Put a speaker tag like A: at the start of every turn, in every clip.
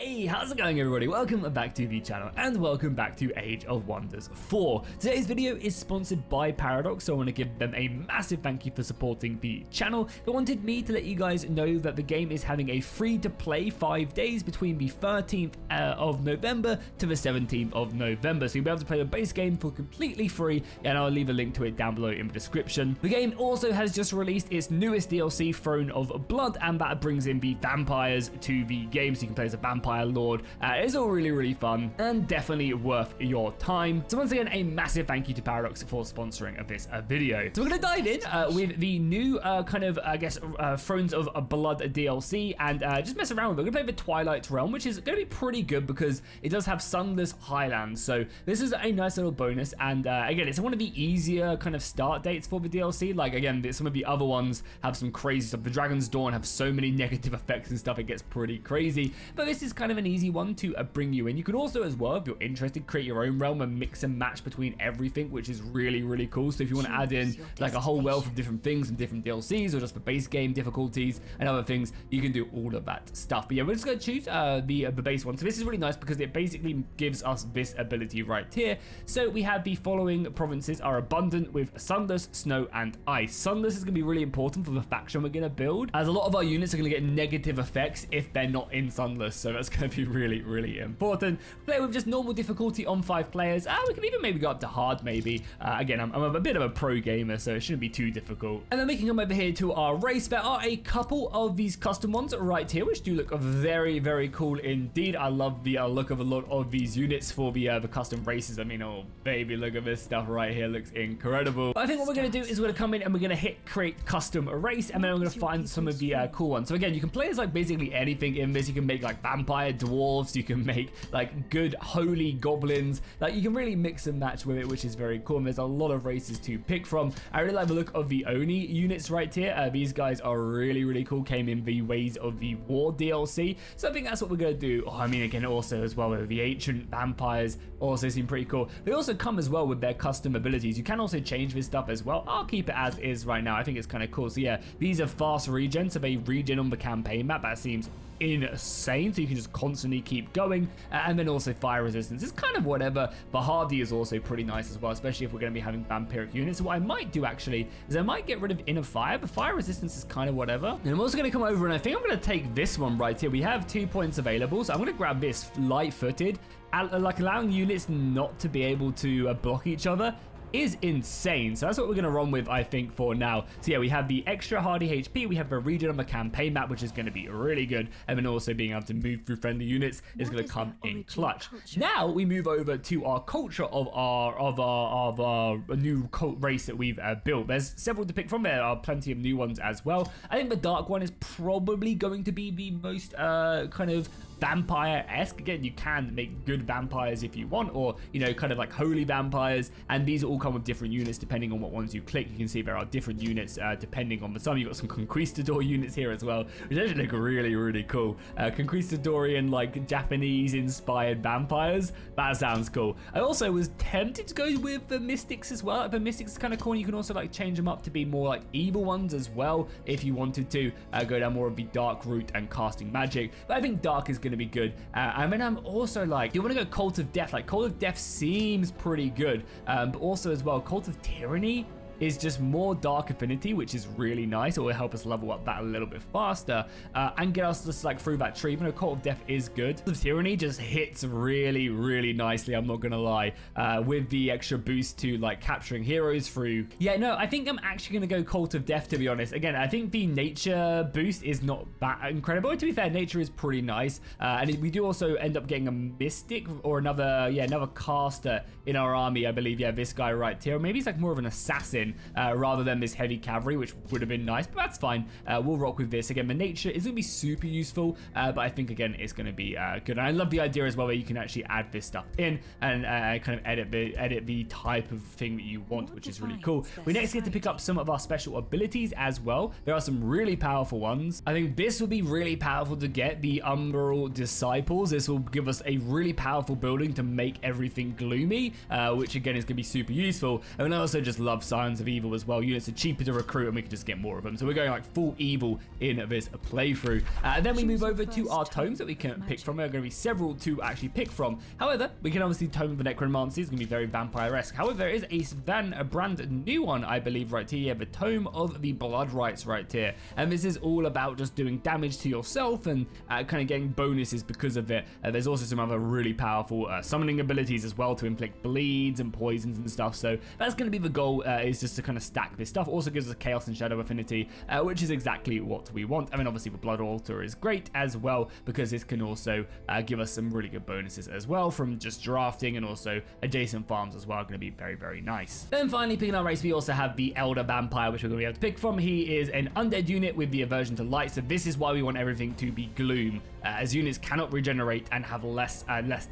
A: Hey, how's it going everybody? Welcome back to the channel and welcome back to Age of Wonders 4. Today's video is sponsored by Paradox, so I want to give them a massive thank you for supporting the channel. They wanted me to let you guys know that the game is having a free-to-play 5 days between the 13th of November to the 17th of November. So you'll be able to play the base game for completely free, and I'll leave a link to it down below in the description. The game also has just released its newest DLC, Throne of Blood, and that brings in the vampires to the game, so you can play as a vampire lord. It's all really fun and definitely worth your time. So once again, a massive thank you to Paradox for sponsoring this video. So we're gonna dive in with the new Thrones of Blood DLC and just mess around with it. We're gonna play the Twilight Realm, which is gonna be pretty good because it does have Sunless Highlands. So this is a nice little bonus, and again, it's one of the easier kind of start dates for the DLC. Like again, some of the other ones have some crazy stuff. The Dragon's Dawn have so many negative effects and stuff, it gets pretty crazy. But this is kind of an easy one to bring you in. You can also, as well, if you're interested, create your own realm and mix and match between everything, which is really cool. So if you want to add in like a whole wealth of different things and different DLCs, or just for base game difficulties and other things, you can do all of that stuff. But yeah, we're just going to choose the base one. So this is really nice because it basically gives us this ability right here. So we have the following provinces are abundant with sunless, snow, and ice. Sunless is going to be really important for the faction we're going to build, as a lot of our units are going to get negative effects if they're not in sunless. So that's going to be really important. Play with just normal difficulty on 5 players. We can even maybe go up to hard maybe. Again, I'm a bit of a pro gamer, so it shouldn't be too difficult. And then we can come over here to our race. There are a couple of these custom ones right here, which do look very cool indeed. I love the look of a lot of these units for the custom races. I mean, oh baby, look at this stuff right here. Looks incredible. But I think what we're going to do is we're going to come in and we're going to hit create custom race, and then we're going to find some of the cool ones. So again, you can play as like basically anything in this. You can make like vampire dwarves, you can make like good holy goblins, like you can really mix and match with it, which is very cool. And there's a lot of races to pick from. I really like the look of the Oni units right here. These guys are really cool. Came in the Ways of the War DLC, so I think that's what we're gonna do. I mean, again, also as well with the ancient vampires also seem pretty cool. They also come as well with their custom abilities. You can also change this stuff as well. I'll keep it as is right now. I think it's kind of cool. So yeah, these are fast regen, so they regen on the campaign map. That seems insane, so you can just constantly keep going. And then also fire resistance is kind of whatever, but hardy is also pretty nice as well, especially if we're going to be having vampiric units. So what I might do actually is I might get rid of inner fire, but fire resistance is kind of whatever. And I'm also going to come over and I think I'm going to take this one right here. We have 2 points available, so I'm going to grab this light-footed, like allowing units not to be able to block each other is insane. So that's what we're going to run with, I think, for now. So yeah, we have the extra hardy HP, we have the region on the campaign map, which is going to be really good, and then also being able to move through friendly units is going to come in clutch. Now we move over to our culture of our new cult race that we've built. There's several to pick from. There are plenty of new ones as well. I think the dark one is probably going to be the most kind of vampire-esque. Again, you can make good vampires if you want, or you know, kind of like holy vampires, and these all come with different units depending on what ones you click. You can see there are different units depending on the some. You've got some conquistador units here as well, which actually look really cool. Conquistadorian, like Japanese inspired vampires. That sounds cool. I also was tempted to go with the mystics as well. The mystics is kind of cool. You can also like change them up to be more like evil ones as well if you wanted to go down more of the dark route and casting magic. But I think dark is going to be good. And then I'm also like, you want to go Cult of Death. Like Cult of Death seems pretty good, but also as well, Cult of Tyranny is just more dark affinity, which is really nice. It will help us level up that a little bit faster and get us just like through that tree. Even though Cult of Death is good, the Tyranny just hits really nicely, I'm not gonna lie, with the extra boost to like capturing heroes through. Yeah, no, I think I'm actually gonna go Cult of Death, to be honest. Again, I think the nature boost is not that incredible. To be fair, nature is pretty nice, and we do also end up getting a mystic or another caster in our army, I believe. Yeah, this guy right here, or maybe he's like more of an assassin rather than this heavy cavalry, which would have been nice, but that's fine. We'll rock with this. Again, the nature is going to be super useful, but I think again it's going to be good. And I love the idea as well where you can actually add this stuff in and kind of edit the type of thing that you want, which is really cool. We next get to pick up some of our special abilities as well. There are some really powerful ones. I think this will be really powerful to get the Umbral Disciples. This will give us a really powerful building to make everything gloomy, which again is going to be super useful. And I also just love Silence Hands of Evil as well. Units are cheaper to recruit and we can just get more of them. So we're going like full evil in this playthrough. Then we move over to our tomes that we can pick from. There are going to be several to actually pick from. However, we can obviously Tome of the Necromancy. It's going to be very vampire-esque. However, there is a brand new one, I believe, right here. Yeah, the Tome of the Blood Rites right here. And this is all about just doing damage to yourself and kind of getting bonuses because of it. There's also some other really powerful summoning abilities as well to inflict bleeds and poisons and stuff. So that's going to be the goal, is just to kind of stack this stuff. Also gives us Chaos and Shadow Affinity, which is exactly what we want. I mean, obviously the Blood Altar is great as well because this can also give us some really good bonuses as well from just drafting, and also adjacent farms as well are going to be very, very nice. Then finally, picking our race, we also have the Elder Vampire, which we're going to be able to pick from. He is an undead unit with the aversion to light, so this is why we want everything to be gloom, as units cannot regenerate and have less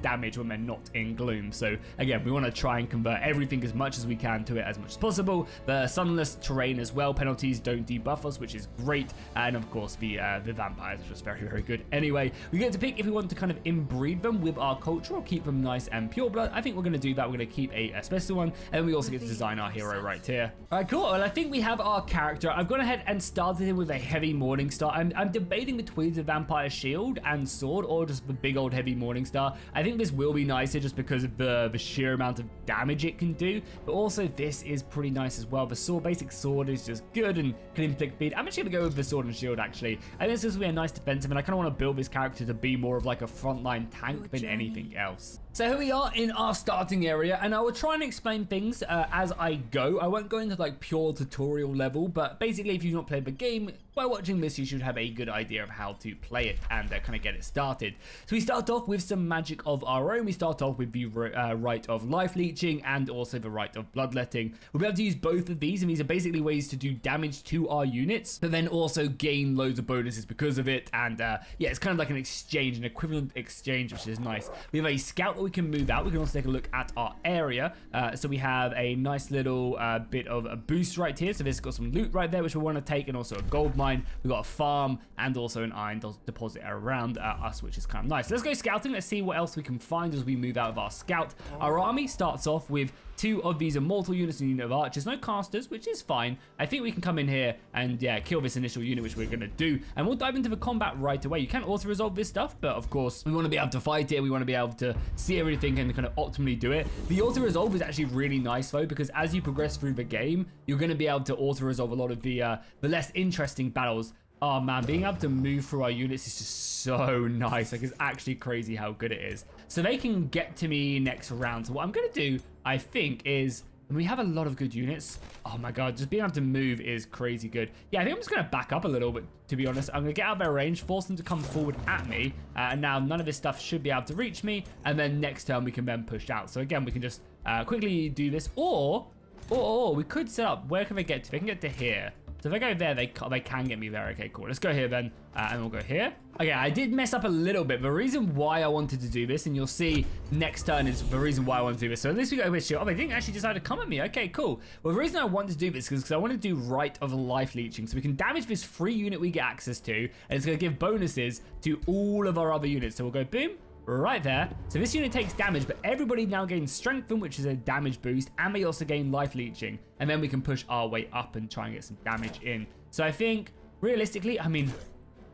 A: damage when they're not in gloom. So again, we want to try and convert everything as much as we can to it as much as possible. The sunless terrain as well, penalties don't debuff us, which is great, and of course the vampires are just very, very good. Anyway, we get to pick if we want to kind of inbreed them with our culture or keep them nice and pure blood. I think we're going to do that. We're going to keep a special one, and then we also get to design our hero right here. All right, cool. Well, I think we have our character. I've gone ahead and started him with a heavy Morning Star. I'm debating between the vampire shield and sword, or just the big old heavy Morning Star. I think this will be nicer just because of the sheer amount of damage it can do, but also this is pretty nice as well. The sword, basic sword, is just good and can inflict bleed. I'm actually going to go with the sword and shield, actually. I think this is going to be a nice defensive, and I kind of want to build this character to be more of like a frontline tank than anything else. So here we are in our starting area, and I will try and explain things as I go. I won't go into like pure tutorial level, but basically if you've not played the game, by watching this you should have a good idea of how to play it and kind of get it started. So we start off with some magic of our own. We start off with the Rite of Life Leeching and also the Rite of Bloodletting. We'll be able to use both of these, and these are basically ways to do damage to our units, but then also gain loads of bonuses because of it. And yeah, it's kind of like an exchange, an equivalent exchange, which is nice. We have a scout that we can move out. We can also take a look at our area. So we have a nice little bit of a boost right here. So this has got some loot right there, which we want to take, and also a gold mine. We've got a farm and also an iron deposit around us, which is kind of nice. Let's go scouting. Let's see what else we can find as we move out of our scout. Our army starts off with 2 of these immortal units and a unit of archers. No casters, which is fine. I think we can come in here and yeah, kill this initial unit, which we're going to do. And we'll dive into the combat right away. You can auto-resolve this stuff, but of course, we want to be able to fight it. We want to be able to see everything and kind of optimally do it. The auto-resolve is actually really nice, though, because as you progress through the game, you're going to be able to auto-resolve a lot of the less interesting battles. Oh man, being able to move through our units is just so nice. Like, it's actually crazy how good it is. So they can get to me next round. So what I'm going to do, I think, is... And we have a lot of good units. Oh my god, just being able to move is crazy good. Yeah, I think I'm just going to back up a little bit, to be honest. I'm going to get out of their range, force them to come forward at me. And now none of this stuff should be able to reach me. And then next turn we can then push out. So again, we can just quickly do this. Or we could set up... Where can they get to? They can get to here. So if I go there, they can get me there. Okay, cool. Let's go here then, and we'll go here. Okay, I did mess up a little bit. The reason why I wanted to do this, and you'll see next turn, is the reason why I want to do this. So at least we go with shield. Oh, they didn't actually decide to come at me. Okay, cool. Well, the reason I want to do this is because I want to do Rite of Life Leeching. So we can damage this free unit we get access to, and it's going to give bonuses to all of our other units. So we'll go boom. Right there. So this unit takes damage, but everybody now gains strengthen, which is a damage boost, and they also gain life leeching. And then we can push our way up and try and get some damage in. So I think, realistically, I mean,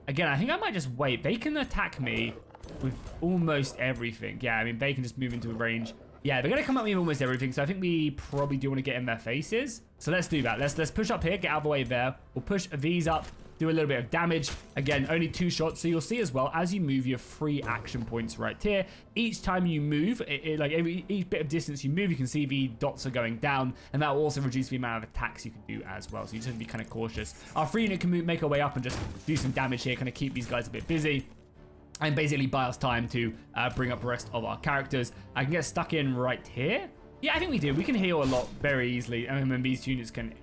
A: again, I think I might just wait. They can attack me with almost everything. Yeah, I mean, they can just move into a range. Yeah, they're going to come at me with almost everything, so I think we probably do want to get in their faces. So let's do that. Let's push up here, get out of the way there. We'll push these up. Do a little bit of damage. Again, only 2 shots. So you'll see as well, as you move your free action points right here, each time you move, like each bit of distance you move, you can see the dots are going down, and that will also reduce the amount of attacks you can do as well. So you just have to be kind of cautious. Our free unit can make our way up and just do some damage here, kind of keep these guys a bit busy, and basically buy us time to bring up the rest of our characters. I can get stuck in right here. Yeah, I think we do. We can heal a lot very easily. And then these units can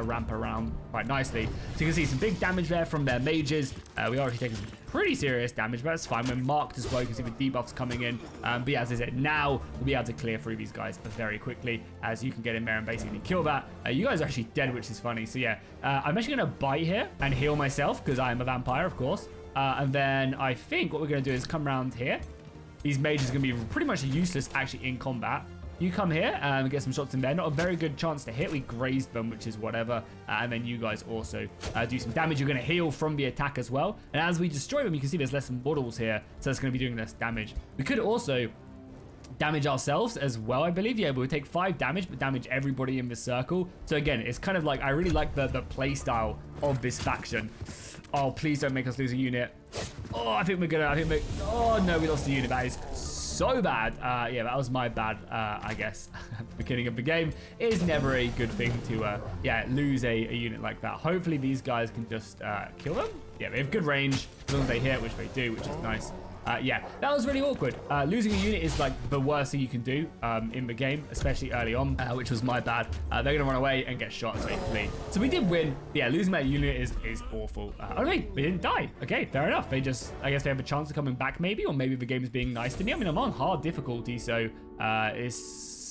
A: ramp around quite nicely. So you can see some big damage there from their mages. We are actually taking some pretty serious damage, but that's fine. We're marked as well. You can see the debuffs coming in. But yeah, as I said, now we'll be able to clear through these guys very quickly, as you can get in there and basically kill that. You guys are actually dead, which is funny. So yeah, I'm actually going to bite here and heal myself because I am a vampire, of course. And then I think what we're going to do is come around here. These mages are going to be pretty much useless actually in combat. you come here and get some shots in there. Not a very good chance to hit. We grazed them, which is whatever. And then you guys also do some damage. You're going to heal from the attack as well. And as we destroy them, you can see there's less models here. So it's going to be doing less damage. We could also damage ourselves as well, I believe. Yeah, we would take 5 damage, but damage everybody in the circle. So again, it's kind of like, I really like the play style of this faction. Oh, please don't make us lose a unit. Oh, I think we're gonna, oh no, we lost a unit. That is so bad. Yeah, that was my bad, I guess. At the beginning of the game, it is never a good thing to, yeah, lose a unit like that. Hopefully these guys can just kill them. Yeah, they have good range, as long as they hit, which they do, which is nice. Yeah, that was really awkward. Losing a unit is like the worst thing you can do in the game, especially early on, which was my bad. They're going to run away and get shot, so they flee. So we did win. Yeah, losing that unit is awful. Oh, wait, we didn't die. Okay, fair enough. They just, I guess they have a chance of coming back maybe, or maybe the game is being nice to me. I mean, I'm on hard difficulty, so it's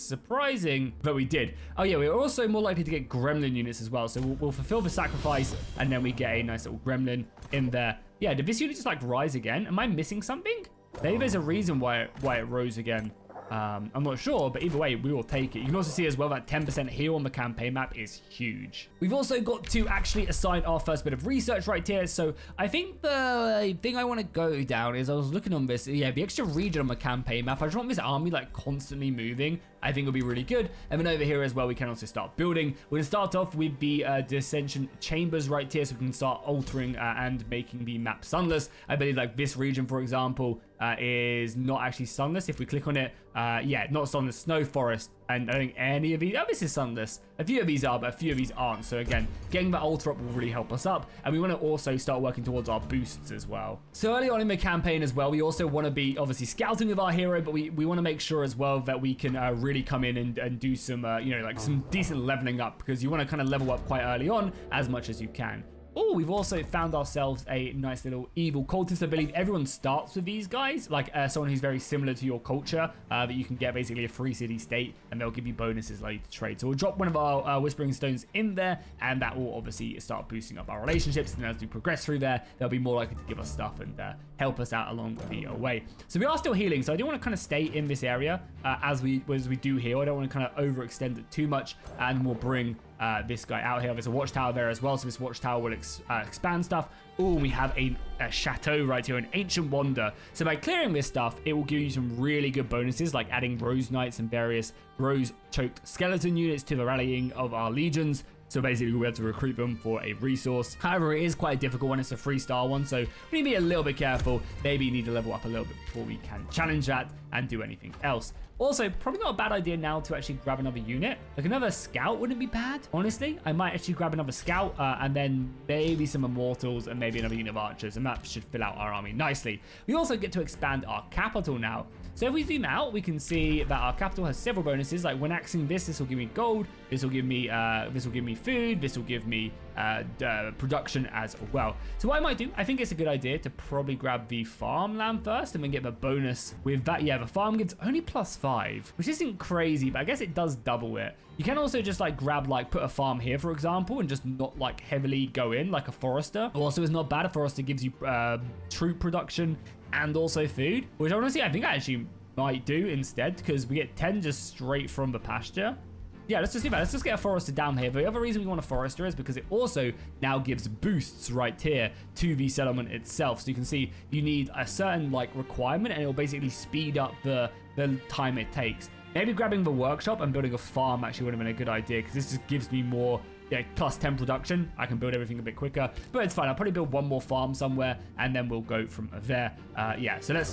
A: surprising that we did. Oh yeah, we're also more likely to get gremlin units as well. So we'll fulfill the sacrifice, and then we get a nice little gremlin in there. Yeah, did this unit just like rise again? Am I missing something? Maybe there's a reason why it rose again. I'm not sure, but either way, we will take it. You can also see as well that 10% heal on the campaign map is huge. We've also got to actually assign our first bit of research right here. So I think the thing I want to go down is, I was looking on this, yeah, the extra region on the campaign map. I just want this army like constantly moving. I think it'll be really good. And then over here as well, we can also start building. We're going to start off with the dissension chambers right here, so we can start altering and making the map sunless. I believe like this region, for example, is not actually sunless. If we click on it, yeah, not sunless, snow forest. And I think any of these, oh, this is sunless. A few of these are, but a few of these aren't. So again, getting that altar up will really help us up. And we want to also start working towards our boosts as well. So early on in the campaign as well, we also want to be obviously scouting with our hero, but we want to make sure as well that we can really come in and do some, you know, like some decent leveling up, because you want to kind of level up quite early on as much as you can. Oh, we've also found ourselves a nice little evil cultist. I believe everyone starts with these guys, like someone who's very similar to your culture, that you can get basically a free city state, and they'll give you bonuses later to trade. So we'll drop one of our Whispering Stones in there, and that will obviously start boosting up our relationships. And as we progress through there, they'll be more likely to give us stuff and help us out along the way. So we are still healing, so I do want to kind of stay in this area as we do heal. I don't want to kind of overextend it too much, and we'll bring this guy out here. There's a watchtower there as well, so this watchtower will expand stuff. Oh, we have a chateau right here, an ancient wonder. So by clearing this stuff, it will give you some really good bonuses, like adding rose knights and various rose choked skeleton units to the rallying of our legions. So basically, we'll be able to recruit them for a resource. However, it is quite a difficult one. It's a 3-star one, so we need to be a little bit careful. Maybe you need to level up a little bit before we can challenge that and do anything else. Also, probably not a bad idea now to actually grab another unit. Like another scout wouldn't be bad, honestly. I might actually grab another scout and then maybe some immortals and maybe another unit of archers, and that should fill out our army nicely. We also get to expand our capital now. So if we zoom out, we can see that our capital has several bonuses. Like when axing this will give me gold. This will give me food. This will give me production as well. So what I might do, I think it's a good idea to probably grab the farmland first and then get the bonus with that. Yeah, the farm gives only +5, which isn't crazy, but I guess it does double it. You can also just like grab, like put a farm here, for example, and just not like heavily go in like a forester. Also, it's not bad. A forester gives you troop production and also food, which honestly, I think I actually might do instead, because we get 10 just straight from the pasture. Yeah, let's just do that. Let's just get a forester down here. The other reason we want a forester is because it also now gives boosts right here to the settlement itself. So you can see you need a certain like requirement, and it will basically speed up the time it takes. Maybe grabbing the workshop and building a farm actually would have been a good idea, because this just gives me more, yeah, +10 production. I can build everything a bit quicker, but it's fine. I'll probably build one more farm somewhere, and then we'll go from there. Yeah, so let's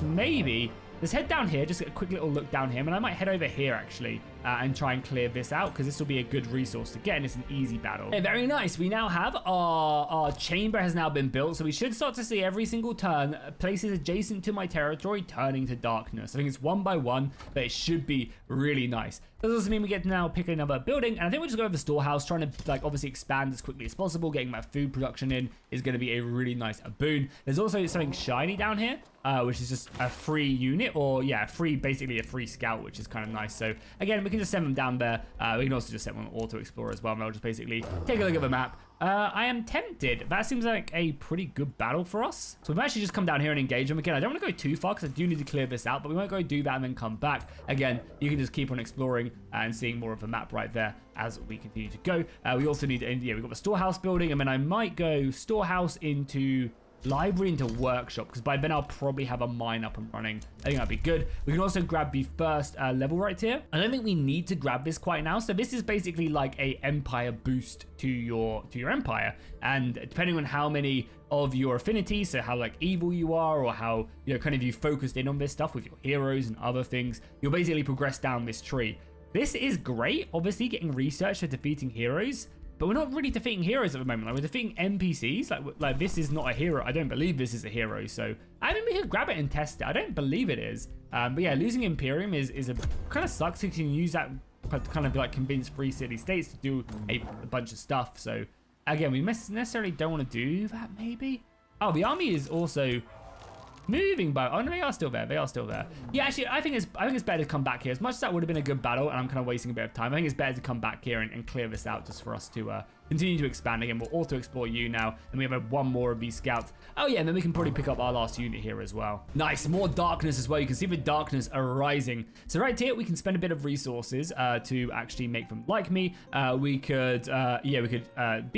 A: head down here, just get a quick little look down here, and I might head over here actually and try and clear this out, because this will be a good resource to get, and it's an easy battle. Okay, very nice. We now have our chamber has now been built, so we should start to see every single turn places adjacent to my territory turning to darkness. I think it's 1 by 1, but it should be really nice. Does also mean we get to now pick another building, and I think we'll just go over the storehouse, trying to like obviously expand as quickly as possible. Getting my food production in is going to be a really nice boon. There's also something shiny down here, which is just a free unit, or yeah, basically a free scout, which is kind of nice. So again, we can can just send them down there. We can also just set one on auto explore as well, and they'll just basically take a look at the map. I am tempted. That seems like a pretty good battle for us. So we've actually just come down here and engage them. Again, I don't want to go too far because I do need to clear this out, but we won't go do that and then come back. Again, you can just keep on exploring and seeing more of the map right there as we continue to go. We also need, we've got the storehouse building, and then I might go storehouse into library into workshop, because by then I'll probably have a mine up and running. I think that'd be good. We can also grab the first level right here. I don't think we need to grab this quite now. So this is basically like a empire boost to your empire, and depending on how many of your affinities, so how like evil you are, or how kind of you focused in on this stuff with your heroes and other things, you'll basically progress down this tree. This is great, obviously, getting research for defeating heroes. But we're not really defeating heroes at the moment. Like, we're defeating NPCs. Like this is not a hero. I don't believe this is a hero. So I think we could grab it and test it. I don't believe it is. But yeah, losing Imperium is a kind of sucks. You can use that to kind of like convince free city states to do a bunch of stuff. So again, we necessarily don't want to do that. Maybe. Oh, the army is also moving by. Oh no, they are still there. They are still there. Yeah, actually, I think it's better to come back here. As much as that would have been a good battle, and I'm kind of wasting a bit of time, I think it's better to come back here and clear this out just for us to continue to expand. Again, we'll auto explore you now, and we have one more of these scouts. Oh yeah, and then we can probably pick up our last unit here as well. Nice, more darkness as well. You can see the darkness arising. So right here, we can spend a bit of resources to actually make them like me. We could be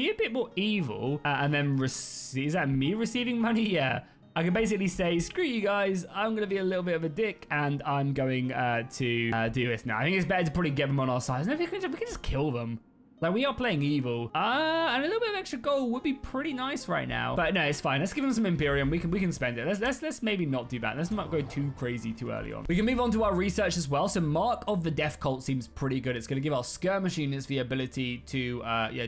A: a bit more evil, and then is that me receiving money? Yeah. I can basically say, screw you guys, I'm going to be a little bit of a dick, and I'm going to do this now. I think it's better to probably get them on our side. And then we can just kill them. Like, we are playing evil. And a little bit of extra gold would be pretty nice right now. But no, it's fine. Let's give them some Imperium. We can spend it. Let's maybe not do that. Let's not go too crazy too early on. We can move on to our research as well. So Mark of the Death Cult seems pretty good. It's going to give our skirmish units the ability to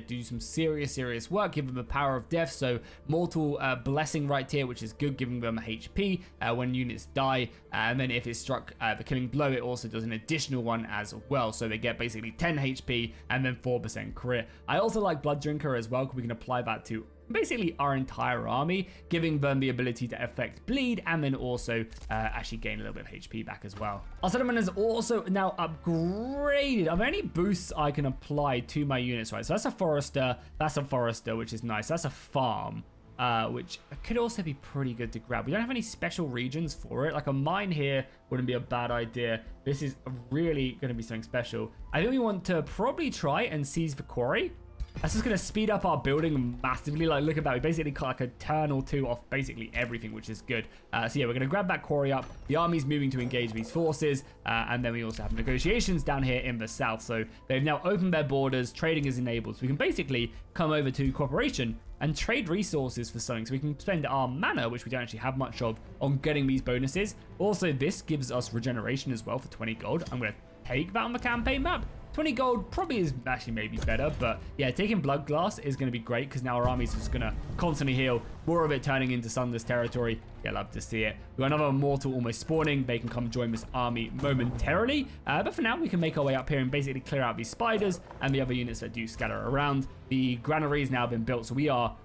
A: do some serious work. Give them the power of death. So mortal blessing right here, which is good, giving them HP when units die. And then if it's struck the killing blow, it also does an additional one as well. So they get basically 10 HP and then 4% crit. I also like Blood Drinker as well, because we can apply that to basically our entire army, giving them the ability to affect bleed and then also actually gain a little bit of HP back as well. Our settlement is also now upgraded. Are there any boosts I can apply to my units? Right, so that's a forester, which is nice. That's a farm, which could also be pretty good to grab. We don't have any special regions for it. Like a mine here wouldn't be a bad idea. This is really going to be something special. I think we want to probably try and seize the quarry. That's just going to speed up our building massively. Like, look at that. We basically cut like a turn or two off basically everything, which is good. So yeah, we're going to grab that quarry up. The army's moving to engage these forces. And then we also have negotiations down here in the south. So they've now opened their borders. Trading is enabled. So we can basically come over to cooperation and trade resources for something. So we can spend our mana, which we don't actually have much of, on getting these bonuses. Also, this gives us regeneration as well for 20 gold. I'm going to take that on the campaign map. 20 gold probably is actually maybe better, but yeah, taking Blood Glass is going to be great because now our army's just going to constantly heal. More of it turning into Sunder's territory. Yeah, love to see it. We've got another mortal almost spawning. They can come join this army momentarily. But for now, we can make our way up here and basically clear out these spiders and the other units that do scatter around. The granary has now been built, so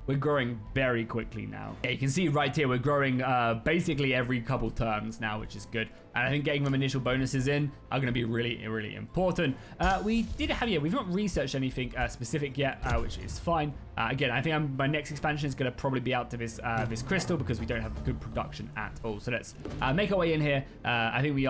A: we're growing very quickly now. Yeah, you can see right here, we're growing basically every couple turns now, which is good. And I think getting them initial bonuses in are going to be really important. We've not researched anything specific yet, which is fine. Again, I think my next expansion is going to probably be out to this crystal because we don't have good production at all. So let's make our way in here. I think we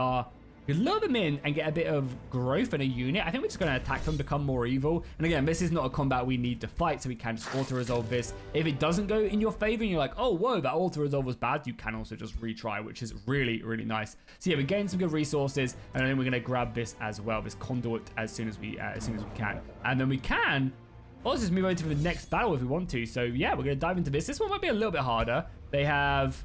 A: lure them in and get a bit of growth in a unit. I think we're just going to attack them, become more evil. And again, this is not a combat we need to fight, so we can just auto-resolve this. If it doesn't go in your favor and you're like, oh, whoa, that auto-resolve was bad, you can also just retry, which is really nice. So yeah, we're getting some good resources, and then we're going to grab this as well, this conduit, as soon as we can. And then we can also just move over to the next battle if we want to. So yeah, we're going to dive into this. This one might be a little bit harder. They have...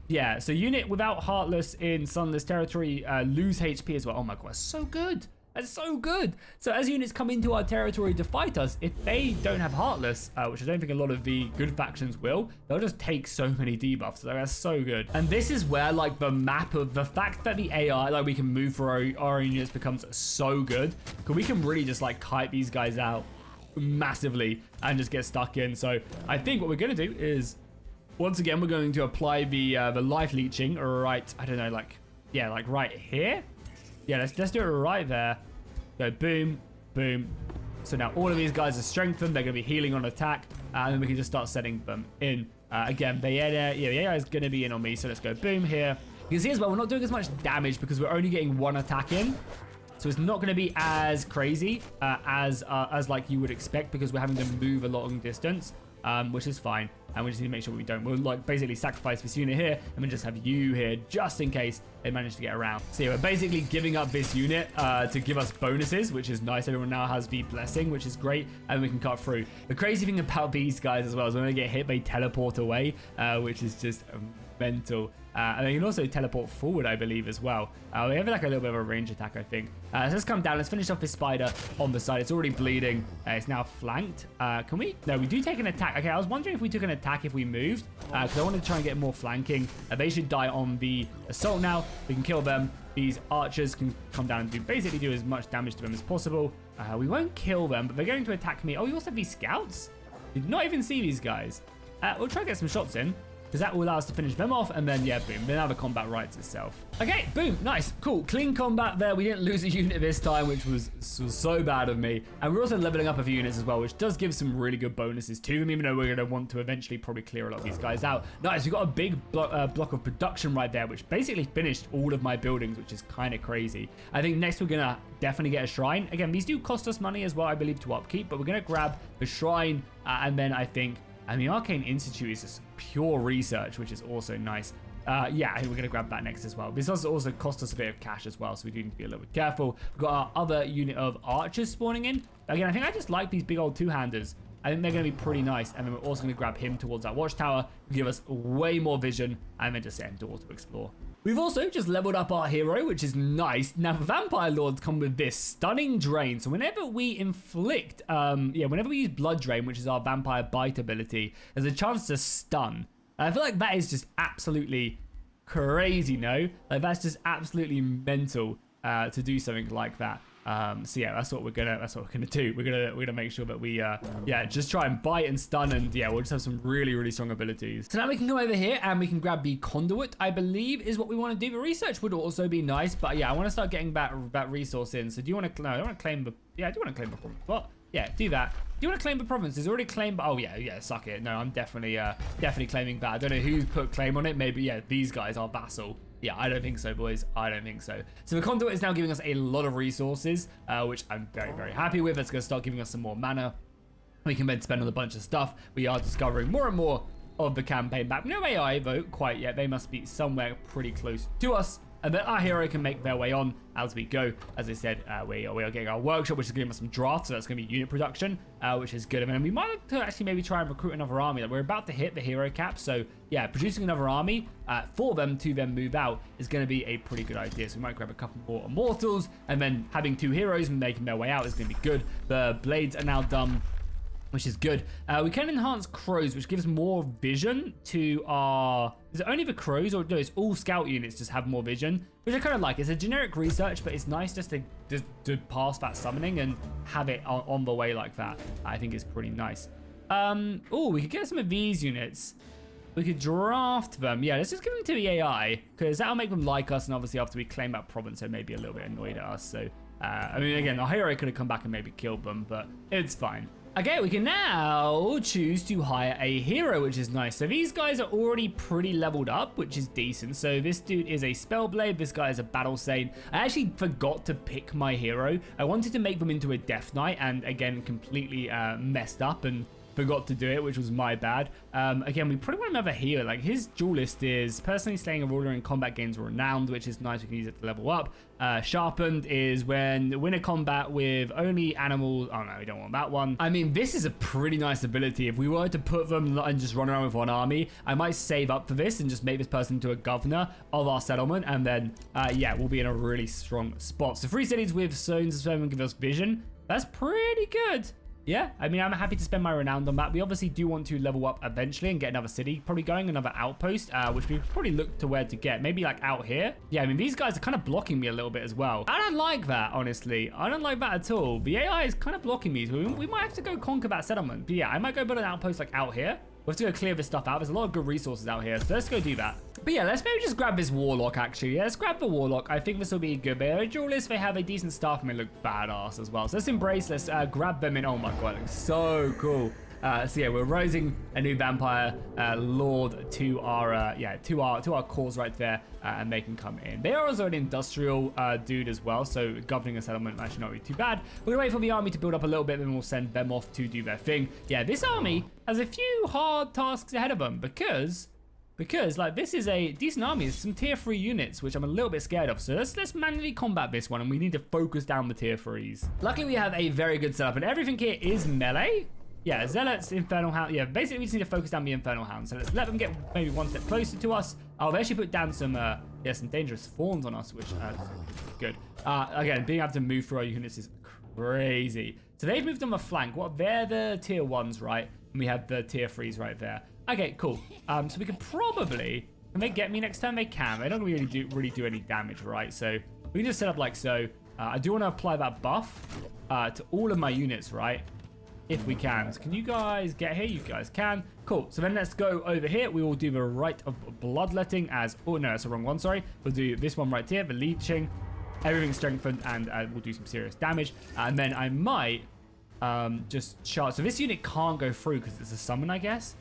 A: Yeah, so unit without Heartless in Sunless territory lose HP as well. Oh my god, that's so good. That's so good. So as units come into our territory to fight us, if they don't have Heartless, which I don't think a lot of the good factions will, they'll just take so many debuffs. So that's so good. And this is where like the map of the fact that the AI, like we can move for our units becomes so good. Because we can really just like kite these guys out massively and just get stuck in. So I think what we're going to do is... Once again, we're going to apply the life leeching right, I don't know, like right here. Yeah, let's do it right there. Go boom, boom. So now all of these guys are strengthened. They're going to be healing on attack. And then we can just start setting them in. Again, the AI is going to be in on me. So let's go boom here. You can see as well, we're not doing as much damage because we're only getting one attack in. So it's not going to be as crazy as like you would expect because we're having to move a long distance, which is fine. And we just need to make sure we don't. We'll like basically sacrifice this unit here and we just have you here just in case they manage to get around. So yeah, we're basically giving up this unit to give us bonuses, which is nice. Everyone now has the blessing, which is great. And we can cut through. The crazy thing about these guys as well is when they get hit, they teleport away, which is just mental. And they can also teleport forward, I believe, as well. We have like a little bit of a range attack, I think. So let's come down. Let's finish off this spider on the side. It's already bleeding. It's now flanked. Can we? No, we do take an attack. Okay, I was wondering if we took an attack if we moved, because I wanted to try and get more flanking. They should die on the assault now. We can kill them. These archers can come down and basically do as much damage to them as possible. We won't kill them, but they're going to attack me. Oh, you also have these scouts? Did not even see these guys. We'll try to get some shots in, because that will allow us to finish them off, and then, yeah, boom. Then now the combat writes itself. Okay, boom, nice, cool. Clean combat there. We didn't lose a unit this time, which was so bad of me. And we're also leveling up a few units as well, which does give some really good bonuses to them, even though we're going to want to eventually probably clear a lot of these guys out. Nice, we got a big block of production right there, which basically finished all of my buildings, which is kind of crazy. I think next we're going to definitely get a shrine. Again, these do cost us money as well, I believe, to upkeep, but we're going to grab the shrine, and then I think... And the Arcane Institute is just pure research, which is also nice. Yeah, I think we're going to grab that next as well. This does also cost us a bit of cash as well, so we do need to be a little bit careful. We've got our other unit of archers spawning in. Again, I think I just like these big old two-handers. I think they're going to be pretty nice. And then we're also going to grab him towards our watchtower, give us way more vision, and then just set him to auto-explore. We've also just leveled up our hero, which is nice. Now, the Vampire Lords come with this stunning drain. So whenever we inflict, whenever we use Blood Drain, which is our Vampire Bite ability, there's a chance to stun. And I feel like that is just absolutely crazy, no? Like, that's just absolutely mental to do something like that. So yeah, that's what we're gonna do. We're gonna make sure that we just try and bite and stun, and yeah, we'll just have some really strong abilities. So now we can come over here and we can grab the conduit, I believe is what we want to do. The research would also be nice, but yeah, I want to start getting that resource in. So do you want to? No, I don't want to claim the. Yeah, I do want to claim the province. What? Yeah, do that. Do you want to claim the province? It's already claimed. Oh yeah, suck it. No, I'm definitely claiming that. I don't know who's put claim on it. Maybe these guys are vassal. Yeah, I don't think so, boys. I don't think so. So the conduit is now giving us a lot of resources, which I'm very happy with. It's going to start giving us some more mana. We can then spend on a bunch of stuff. We are discovering more and more of the campaign map. No AI vote quite yet. They must be somewhere pretty close to us. And then our hero can make their way on as we go. As I said, we are getting our workshop, which is giving us some drafts. So that's going to be unit production, which is good. And then we might have to actually maybe try and recruit another army. Like, we're about to hit the hero cap. So yeah, producing another army for them to then move out is going to be a pretty good idea. So we might grab a couple more immortals. And then having 2 heroes and making their way out is going to be good. The blades are now done, which is good. We can enhance crows, which gives more vision to our... Is it only the crows, or no, it's all scout units just have more vision, which I kind of like. It's a generic research, but it's nice just to pass that summoning and have it on the way like that. I think it's pretty nice. Oh, we could get some of these units. We could draft them. Yeah, let's just give them to the AI, because that'll make them like us, and obviously after we claim that province, they may be a little bit annoyed at us. So, I mean, again, our hero could have come back and maybe killed them, but it's fine. Okay, we can now choose to hire a hero, which is nice. So these guys are already pretty leveled up, which is decent. So this dude is a Spellblade. This guy is a Battle Saint. I actually forgot to pick my hero. I wanted to make them into a Death Knight, and again, completely messed up and forgot to do it, which was my bad. Again, we probably want another hero. Like, his dual list is personally slaying a ruler in combat gains renowned, which is nice. We can use it to level up. Sharpened is when win a combat with only animals. Oh no, we don't want that one. I mean, this is a pretty nice ability. If we were to put them and just run around with one army, I might save up for this and just make this person into a governor of our settlement, and then yeah, we'll be in a really strong spot. So 3 cities with zones of give us vision. That's pretty good. Yeah, I mean, I'm happy to spend my renown on that. We obviously do want to level up eventually and get another city probably going, another outpost, which we probably look to where to get. Maybe like out here. Yeah, I mean, these guys are kind of blocking me a little bit as well. I don't like that, honestly. I don't like that at all. The AI is kind of blocking me. So we might have to go conquer that settlement. But yeah, I might go build an outpost like out here. have to go clear this stuff out. There's a lot of good resources out here, so let's go do that. But yeah, let's maybe just grab this Warlock, actually. Yeah, let's grab the Warlock. I think this will be good. But duelists, they have a decent staff and they look badass as well. So let's embrace, let's grab them in. Oh my god, it looks so cool. So yeah, we're rising a new vampire lord to our to our cause right there, and they can come in. They are also an industrial dude as well, so governing a settlement might actually not be too bad. We're gonna wait for the army to build up a little bit, then we'll send them off to do their thing. Yeah, this army has a few hard tasks ahead of them because like this is a decent army. There's some tier 3 units, which I'm a little bit scared of. So let's manually combat this one, and we need to focus down the tier 3s. Luckily, we have a very good setup, and everything here is melee. Yeah, Zealots, Infernal Hound. Yeah, basically we just need to focus down the Infernal Hound. So let's let them get maybe one step closer to us. Oh, they actually put down some some dangerous fawns on us, which is good. Again, being able to move through our units is crazy. So they've moved on the flank. They're the tier 1s, right? And we have the tier 3s right there. Okay, cool. So we can probably, can they get me next time? They can. They don't really do any damage, right? So we can just set up like so. I do want to apply that buff to all of my units, right? If we can. So can you guys get here? You guys can. Cool. So then let's go over here. We will do the Rite of Bloodletting as... Oh, no, that's the wrong one. Sorry. We'll do this one right here. The Leeching. Everything strengthened, and we'll do some serious damage. And then I might just charge. So this unit can't go through because it's a summon, I guess.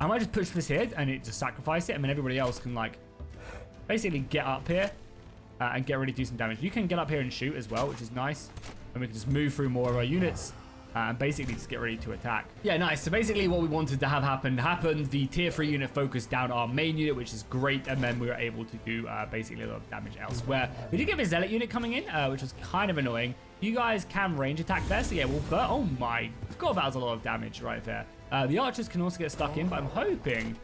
A: I might just push this here and it just sacrifice it. And then everybody else can, like, basically get up here and get ready to do some damage. You can get up here and shoot as well, which is nice. And we can just move through more of our units. And basically just get ready to attack. Yeah, nice. So basically what we wanted to have happened. The tier 3 unit focused down our main unit, which is great. And then we were able to do basically a lot of damage elsewhere. We did get the Zealot unit coming in, which was kind of annoying. You guys can range attack there. So yeah, we'll burn. Oh my god, that was a lot of damage right there. The archers can also get stuck in, but I'm hoping...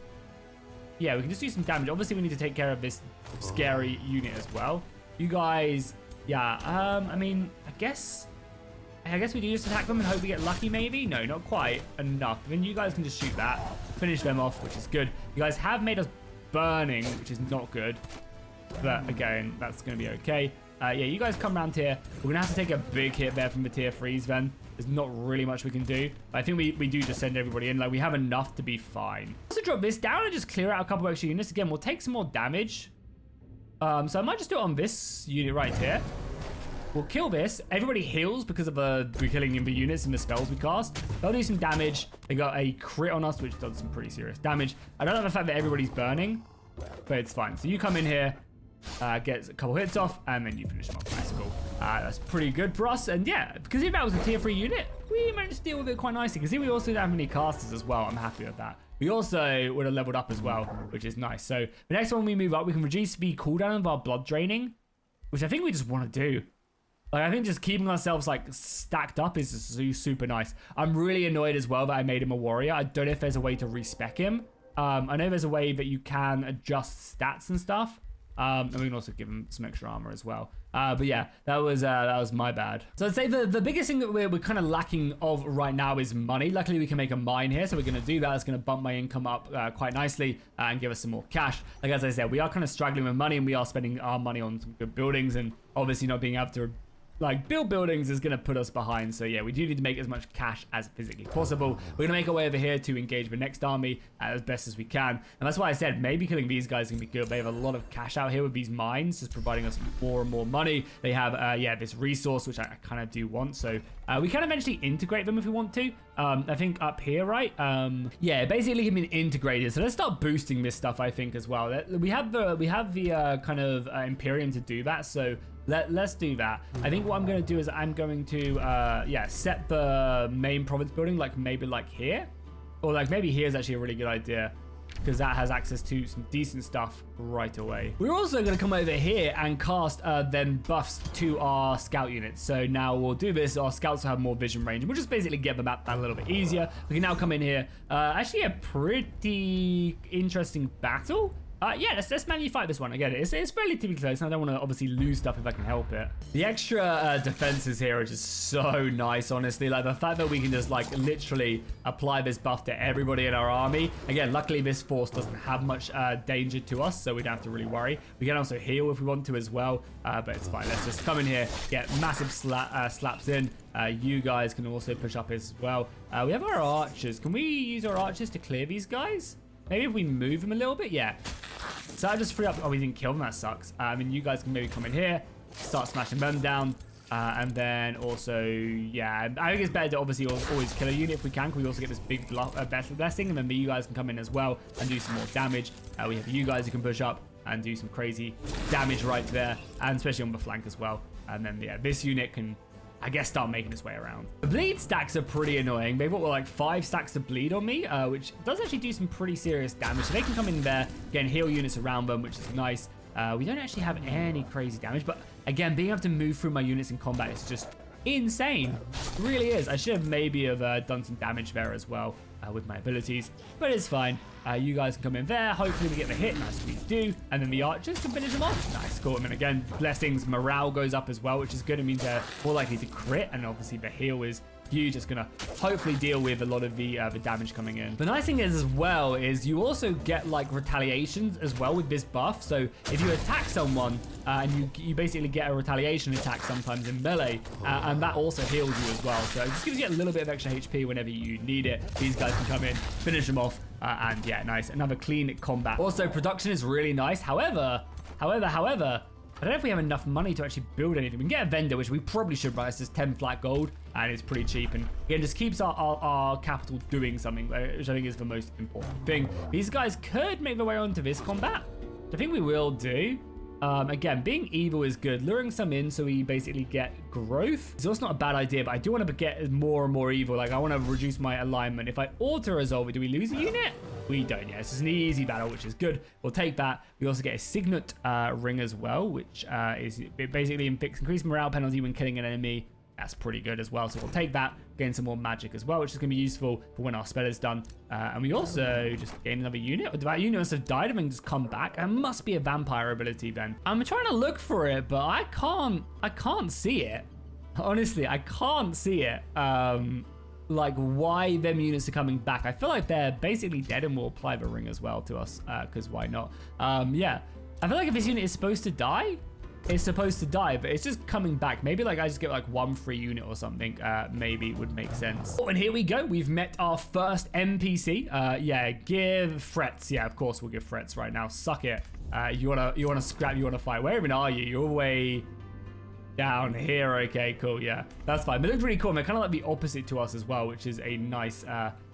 A: Yeah, we can just do some damage. Obviously, we need to take care of this scary unit as well. You guys... Yeah, I mean, I guess we do just attack them and hope we get lucky, maybe? No, not quite enough. Then you guys can just shoot that, finish them off, which is good. You guys have made us burning, which is not good. But again, that's going to be okay. Yeah, you guys come around here. We're going to have to take a big hit there from the tier 3s then. There's not really much we can do. But I think we do just send everybody in. Like, we have enough to be fine. So drop this down and just clear out a couple of extra units. Again, we'll take some more damage. So I might just do it on this unit right here. We'll kill this. Everybody heals because of we're killing the units and the spells we cast. They'll do some damage. They got a crit on us, which does some pretty serious damage. I don't like the fact that everybody's burning, but it's fine. So you come in here, get a couple hits off, and then you finish them off. That's cool. That's pretty good for us. And yeah, because if that was a tier 3 unit, we managed to deal with it quite nicely. Because here we also don't have many casters as well. I'm happy with that. We also would have leveled up as well, which is nice. So the next one we move up, we can reduce the cooldown of our blood draining, which I think we just want to do. Like, I think just keeping ourselves, like, stacked up is super nice. I'm really annoyed as well that I made him a warrior. I don't know if there's a way to respec him. I know there's a way that you can adjust stats and stuff. And we can also give him some extra armor as well. But yeah, that was my bad. So I'd say the biggest thing that we're kind of lacking of right now is money. Luckily, we can make a mine here, so we're going to do that. It's going to bump my income up quite nicely and give us some more cash. Like, as I said, we are kind of struggling with money, and we are spending our money on some good buildings, and obviously not being able to... Like, build buildings is going to put us behind. So, yeah, we do need to make as much cash as physically possible. We're going to make our way over here to engage the next army as best as we can. And that's why I said maybe killing these guys is going to be good. They have a lot of cash out here with these mines, just providing us more and more money. They have, yeah, this resource, which I kind of do want. So, we can eventually integrate them if we want to. I think up here, right? Yeah, basically can be integrated. So let's start boosting this stuff, I think, as well. We have the kind of Imperium to do that. So let's do that. I think what I'm going to do is I'm going to, yeah, set the main province building, like maybe like here. Or like maybe here is actually a really good idea, because that has access to some decent stuff right away. We're also going to come over here and cast then buffs to our scout units. So now we'll do this. Our scouts will have more vision range. We'll just basically get the map a little bit easier. We can now come in here. Actually, a pretty interesting battle. Yeah, let's manually fight this one. Again, it's relatively close, and I don't want to obviously lose stuff if I can help it. The extra defenses here are just so nice, honestly. Like, the fact that we can just, like, literally apply this buff to everybody in our army. Again, luckily this force doesn't have much danger to us, so we don't have to really worry. We can also heal if we want to as well, but it's fine. Let's just come in here, get massive slaps in. You guys can also push up as well. We have our archers. Can we use our archers to clear these guys? Maybe if we move them a little bit, yeah. So I just free up. Oh, we didn't kill them. That sucks. I mean, you guys can maybe come in here, start smashing them down, and then also, yeah, I think it's better to obviously always kill a unit if we can. We also get this big battle blessing, and then you guys can come in as well and do some more damage. We have you guys who can push up and do some crazy damage right there, and especially on the flank as well. And then yeah, this unit can, I guess, start making its way around. The bleed stacks are pretty annoying. They've got like 5 stacks of bleed on me, which does actually do some pretty serious damage. So they can come in there, again, heal units around them, which is nice. We don't actually have any crazy damage, but again, being able to move through my units in combat is just insane. It really is. I should have maybe done some damage there as well with my abilities, but it's fine. You guys can come in there. Hopefully we get the hit. Nice, we do. And then the archers can finish them off. Nice, cool. And then again, blessings, morale goes up as well, which is good. It means they're more likely to crit, and obviously the heal is huge. It's gonna hopefully deal with a lot of the damage coming in. The nice thing is as well is you also get like retaliations as well with this buff. So if you attack someone and you basically get a retaliation attack sometimes in melee, and that also heals you as well. So it just gives you a little bit of extra HP whenever you need it. These guys can come in, finish them off, and yeah, nice. Another clean combat. Also, production is really nice. However, I don't know if we have enough money to actually build anything. We can get a vendor, which we probably should, right? It's just 10 flat gold, and it's pretty cheap. And again, just keeps our capital doing something, which I think is the most important thing. These guys could make their way onto this combat, which I think we will do. Again, being evil is good. Luring some in so we basically get growth. It's also not a bad idea, but I do want to get more and more evil. Like, I want to reduce my alignment. If I auto-resolve it, do we lose a unit? We don't, yeah. It's just an easy battle, which is good. We'll take that. We also get a signet ring as well, which is basically increased morale penalty when killing an enemy. That's pretty good as well. So we'll take that, gain some more magic as well, which is going to be useful for when our spell is done. And we also just gain another unit. That unit must have died and then just come back. It must be a vampire ability then. I'm trying to look for it, but I can't see it. Honestly, I can't see it. Like, why them units are coming back. I feel like they're basically dead, and we'll apply the ring as well to us, because why not? Yeah, I feel like if this unit is supposed to die, it's supposed to die, but it's just coming back. Maybe like I just get like 1 free unit or something. Maybe it would make sense. Oh, and here we go. We've met our first NPC. Yeah, give threats. Yeah, of course we'll give threats right now. Suck it. You wanna scrap? You wanna fight? Where even are you? You're way down here. Okay, cool. Yeah, that's fine. They look really cool. They're kind of like the opposite to us as well, which is a nice,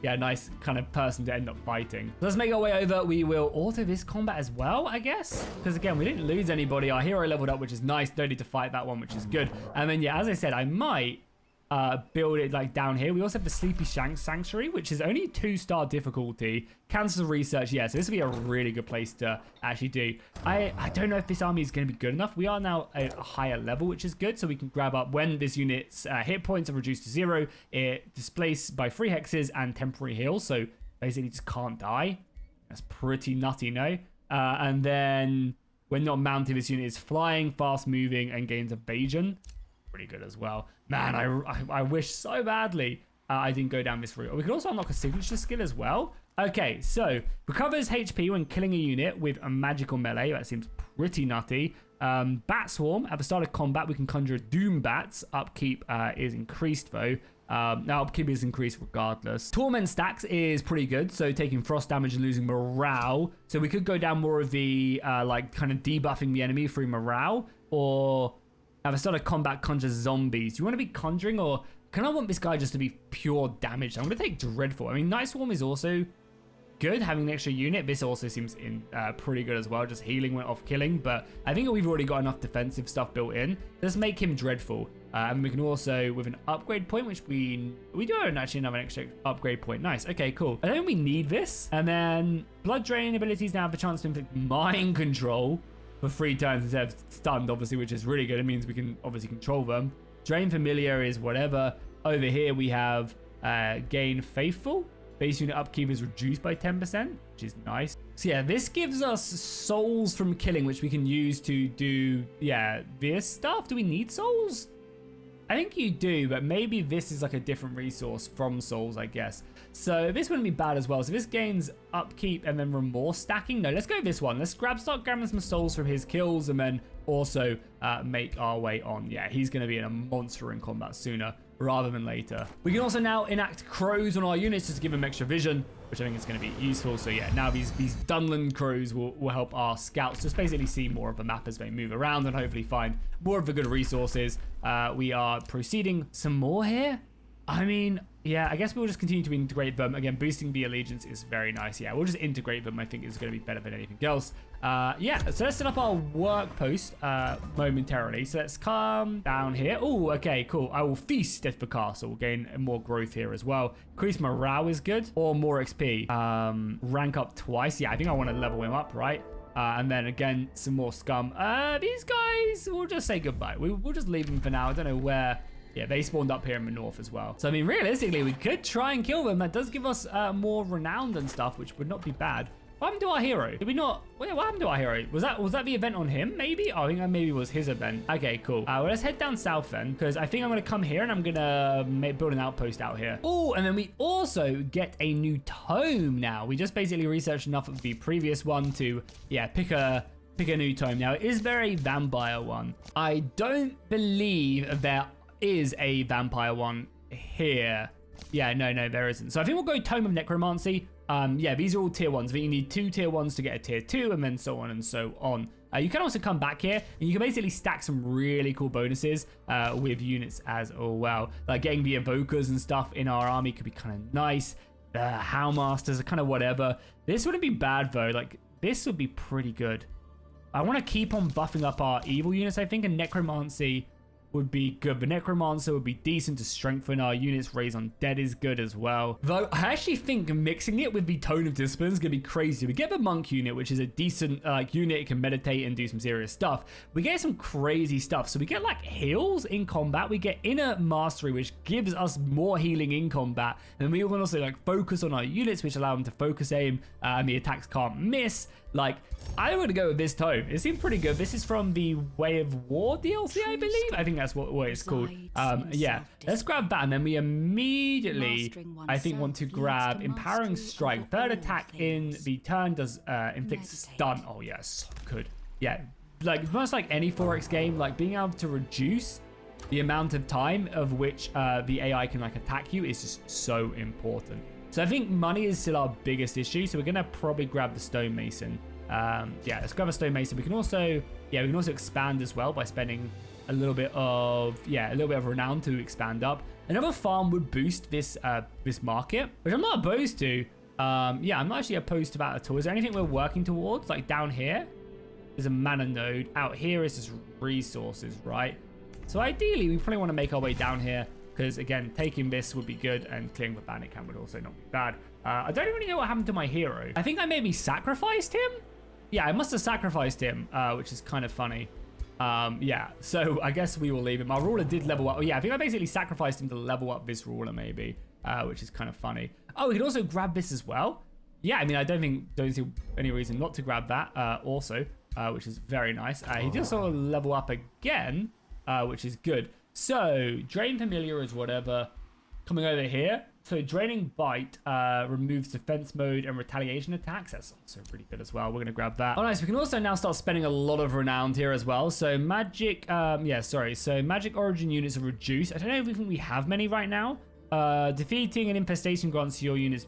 A: nice kind of person to end up fighting. Let's make our way over. We will auto this combat as well, I guess, because again, we didn't lose anybody. Our hero leveled up, which is nice. Don't need to fight that one, which is good. And then yeah, as I said, I might build it like down here. We also have the Sleepy Sanctuary, which is only 2-star difficulty. Cancer research, yeah, so this would be a really good place to actually do. I don't know if this army is going to be good enough. We are now at a higher level, which is good, so we can grab up when this unit's hit points are reduced to 0. It displaced by 3 hexes and temporary heals, so basically just can't die. That's pretty nutty, no? And then when not mounted, this unit is flying, fast moving, and gains evasion. Pretty good as well. Man, I wish so badly I didn't go down this route. We could also unlock a signature skill as well. Okay, so recovers HP when killing a unit with a magical melee. That seems pretty nutty. Bat Swarm. At the start of combat, we can conjure Doom Bats. Upkeep is increased though. Now upkeep is increased regardless. Torment stacks is pretty good, so taking frost damage and losing morale. So we could go down more of the like kind of debuffing the enemy through morale, or at the start of combat conjure zombies. Do you want to be conjuring, or can I want this guy just to be pure damage? I'm going to take Dreadful. I mean, Night Swarm is also good, having an extra unit. This also seems pretty good as well, just healing went off killing, but I think we've already got enough defensive stuff built in. Let's make him Dreadful. And we can also, with an upgrade point, which we do actually have an extra upgrade point. Nice. Okay, cool. I don't think we need this. And then Blood Drain abilities now have a chance to inflict Mind Control for 3 turns instead of stunned, obviously, which is really good. It means we can obviously control them. Drain Familiar is whatever. Over here we have Gain Faithful. base unit upkeep is reduced by 10%, which is nice. So yeah, this gives us souls from killing, which we can use to do, yeah, this stuff. Do we need souls? I think you do, but maybe this is like a different resource from souls, I guess. So this wouldn't be bad as well. So this gains upkeep and then remorse stacking. No, let's go with this one. Let's start grabbing some souls from his kills and then also make our way on. Yeah, he's going to be in a monster in combat sooner rather than later. We can also now enact crows on our units just to give them extra vision, which I think is going to be useful. So yeah, now these Dunland crows will help our scouts just basically see more of the map as they move around and hopefully find more of the good resources. We are proceeding some more here. I mean, yeah, I guess we'll just continue to integrate them. Again, boosting the allegiance is very nice. Yeah, we'll just integrate them. I think is going to be better than anything else. Yeah, so let's set up our work post momentarily. So let's come down here. Oh, okay, cool. I will feast at the castle. We'll gain more growth here as well. Increase morale is good. Or more XP. Rank up twice. Yeah, I think I want to level him up, right? And then again, some more scum. These guys, we'll just say goodbye. We'll just leave them for now. I don't know where. Yeah, they spawned up here in the north as well. So, I mean, realistically, we could try and kill them. That does give us more renown and stuff, which would not be bad. What happened to our hero? Did we not? Wait, what happened to our hero? Was that the event on him, maybe? Oh, I think that maybe was his event. Okay, cool. Well, let's head down south then, because I think I'm going to come here and I'm going to build an outpost out here. Oh, and then we also get a new tome now. We just basically researched enough of the previous one to, yeah, pick a new tome. Now, it is very vampire one. I don't believe there is a vampire one here. Yeah, no, there isn't. So I think we'll go Tome of Necromancy. Yeah, these are all tier 1s. I think you need 2 tier 1s to get a tier 2 and then so on and so on. You can also come back here and you can basically stack some really cool bonuses with units as well. Like getting the evokers and stuff in our army could be kind of nice. The Howlmasters are kind of whatever. This wouldn't be bad though. Like this would be pretty good. I want to keep on buffing up our evil units, I think, and Necromancy would be good. The Necromancer would be decent to strengthen our units. Raise on Dead is good as well. Though I actually think mixing it with the Tone of Discipline is going to be crazy. We get the Monk unit, which is a decent unit. It can meditate and do some serious stuff. We get some crazy stuff. So we get like heals in combat. We get Inner Mastery, which gives us more healing in combat. And we can also like focus on our units, which allow them to focus aim. And the attacks can't miss. Like, I would go with this tome. It seems pretty good. This is from the Way of War DLC, I believe. I think that's what it's called. Yeah, let's grab that. And then we immediately, I think, want to grab Empowering Strike. Third attack in the turn does inflict stun. Oh, yes. Good. Yeah, like, much like any 4X game, like, being able to reduce the amount of time of which the AI can, like, attack you is just so important. So I think money is still our biggest issue. So we're going to probably grab the Stonemason. Yeah, let's grab a Stonemason. We can also expand as well by spending a little bit of renown to expand up. Another farm would boost this this market, which I'm not opposed to. Yeah, I'm not actually opposed to that at all. Is there anything we're working towards? Like down here, there's a mana node. Out here is just resources, right? So ideally, we probably want to make our way down here. Because, again, taking this would be good, and clearing the bandit camp would also not be bad. I don't really know what happened to my hero. I think I maybe sacrificed him? Yeah, I must have sacrificed him, which is kind of funny. Yeah, so I guess we will leave him. Our ruler did level up. Oh, yeah, I think I basically sacrificed him to level up this ruler, maybe, which is kind of funny. Oh, we could also grab this as well. Yeah, I mean, I don't see any reason not to grab that also, which is very nice. He did also level up again, which is good. So, Drain Familiar is whatever. Coming over here. So, Draining Bite removes defense mode and retaliation attacks. That's also pretty good as well. We're going to grab that. Oh, nice. We can also now start spending a lot of renown here as well. So, magic... So, magic origin units are reduced. I don't know if we have many right now. Defeating an infestation grants your units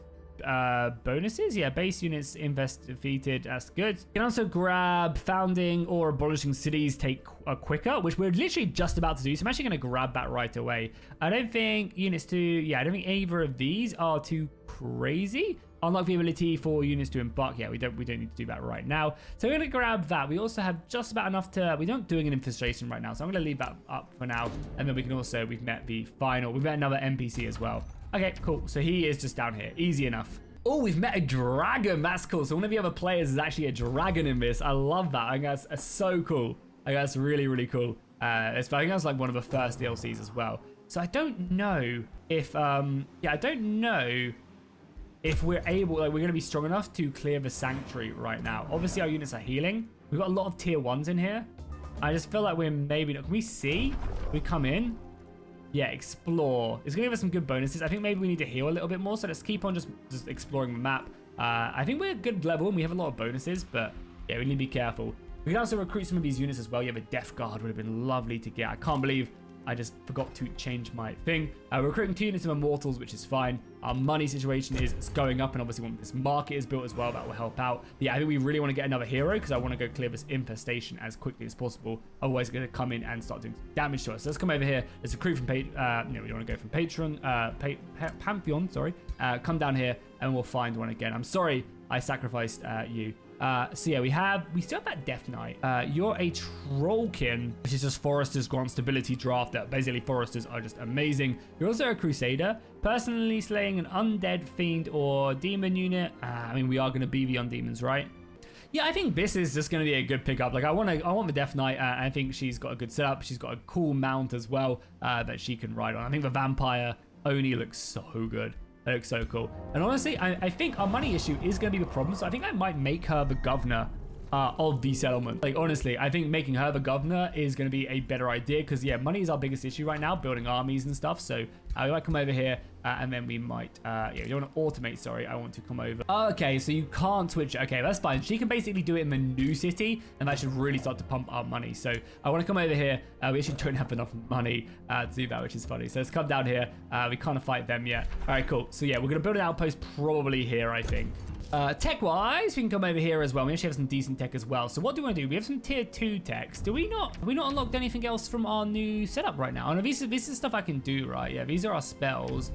A: bonuses. Yeah, base units defeated. That's good. You can also grab founding or abolishing cities take quicker, which we're literally just about to do. So I'm actually going to grab that right away. I don't think units I don't think either of these are too crazy. Unlock the ability for units to embark. Yeah, we don't need to do that right now. So we're going to grab that. We also have just about enough to... We're not doing an infestation right now, so I'm going to leave that up for now. And then we can also... We've met another NPC as well. Okay, cool. So he is just down here. Easy enough. Oh, we've met a dragon. That's cool. So one of the other players is actually a dragon in this. I love that. I think that's so cool. I think that's really, really cool. I think that's like one of the first DLCs as well. So I don't know if... I don't know if we're able, like, we're going to be strong enough to clear the sanctuary right now. Obviously, our units are healing. We've got a lot of tier 1s in here. I just feel like we're maybe not. Can we see? We come in. Yeah, explore. It's going to give us some good bonuses. I think maybe we need to heal a little bit more. So let's keep on just exploring the map. I think we're a good level and we have a lot of bonuses, but yeah, we need to be careful. We can also recruit some of these units as well. Yeah, the Death Guard would have been lovely to get. I can't believe I just forgot to change my thing. We're recruiting 2 units of Immortals, which is fine. Our money situation is going up, and obviously when this market is built as well, that will help out. Yeah, I think we really want to get another hero because I want to go clear this infestation as quickly as possible. Otherwise, it's going to come in and start doing damage to us. So let's come over here. Let's recruit from we don't want to go from Pantheon, sorry. Come down here and we'll find one again. I'm sorry I sacrificed you. So yeah, we still have that Death Knight. You're a Trollkin, which is just Forester's Grant Stability Drafter. Basically, Foresters are just amazing. You're also a Crusader, personally slaying an undead fiend or demon unit. I mean, we are going to BV on demons, right? Yeah, I think this is just going to be a good pickup. Like, I want the Death Knight. I think she's got a good setup. She's got a cool mount as well that she can ride on. I think the Vampire Oni looks so good. That looks so cool. And honestly, I think our money issue is going to be the problem. So I think I might make her the governor of the settlement. Like, honestly, I think making her the governor is going to be a better idea because, yeah, money is our biggest issue right now, building armies and stuff. So we might come over here and then we might, yeah, you don't want to automate, sorry. I want to come over. Okay, so you can't switch. Okay, that's fine. She can basically do it in the new city and that should really start to pump our money. So I want to come over here. We actually don't have enough money to do that, which is funny. So let's come down here. We can't fight them yet. All right, cool. So yeah, we're going to build an outpost probably here, I think. Tech-wise, we can come over here as well. We actually have some decent tech as well. So what do we want to do? We have some tier 2 techs. Have we not unlocked anything else from our new setup right now? Oh, no, this is stuff I can do, right? Yeah, these are our spells.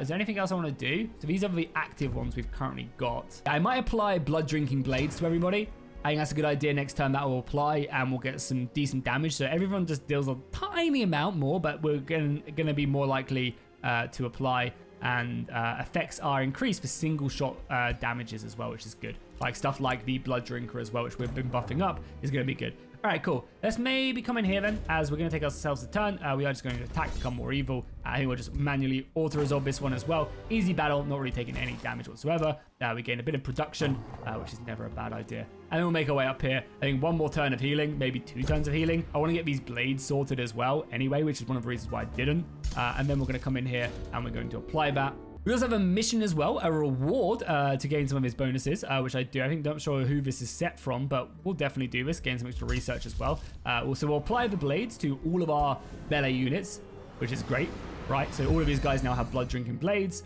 A: Is there anything else I want to do? So these are the active ones we've currently got. I might apply blood drinking blades to everybody. I think that's a good idea. Next turn that will apply and we'll get some decent damage. So everyone just deals a tiny amount more, but we're going to be more likely to apply, and effects are increased for single shot damages as well, which is good. Like stuff like the blood drinker as well, which we've been buffing up, is going to be good. All right, cool. Let's maybe come in here then, as we're going to take ourselves a turn. We are just going to attack, become more evil. I think we'll just manually auto-resolve this one as well. Easy battle, not really taking any damage whatsoever. We gain a bit of production, which is never a bad idea. And then we'll make our way up here. I think one more turn of healing, maybe 2 turns of healing. I want to get these blades sorted as well anyway, which is one of the reasons why I didn't. And then we're going to come in here and we're going to apply that. We also have a mission as well, a reward to gain some of his bonuses, which I do. I think, not sure who this is set from, but we'll definitely do this, gain some extra research as well. Also, we'll apply the blades to all of our melee units, which is great, right? So all of these guys now have blood drinking blades.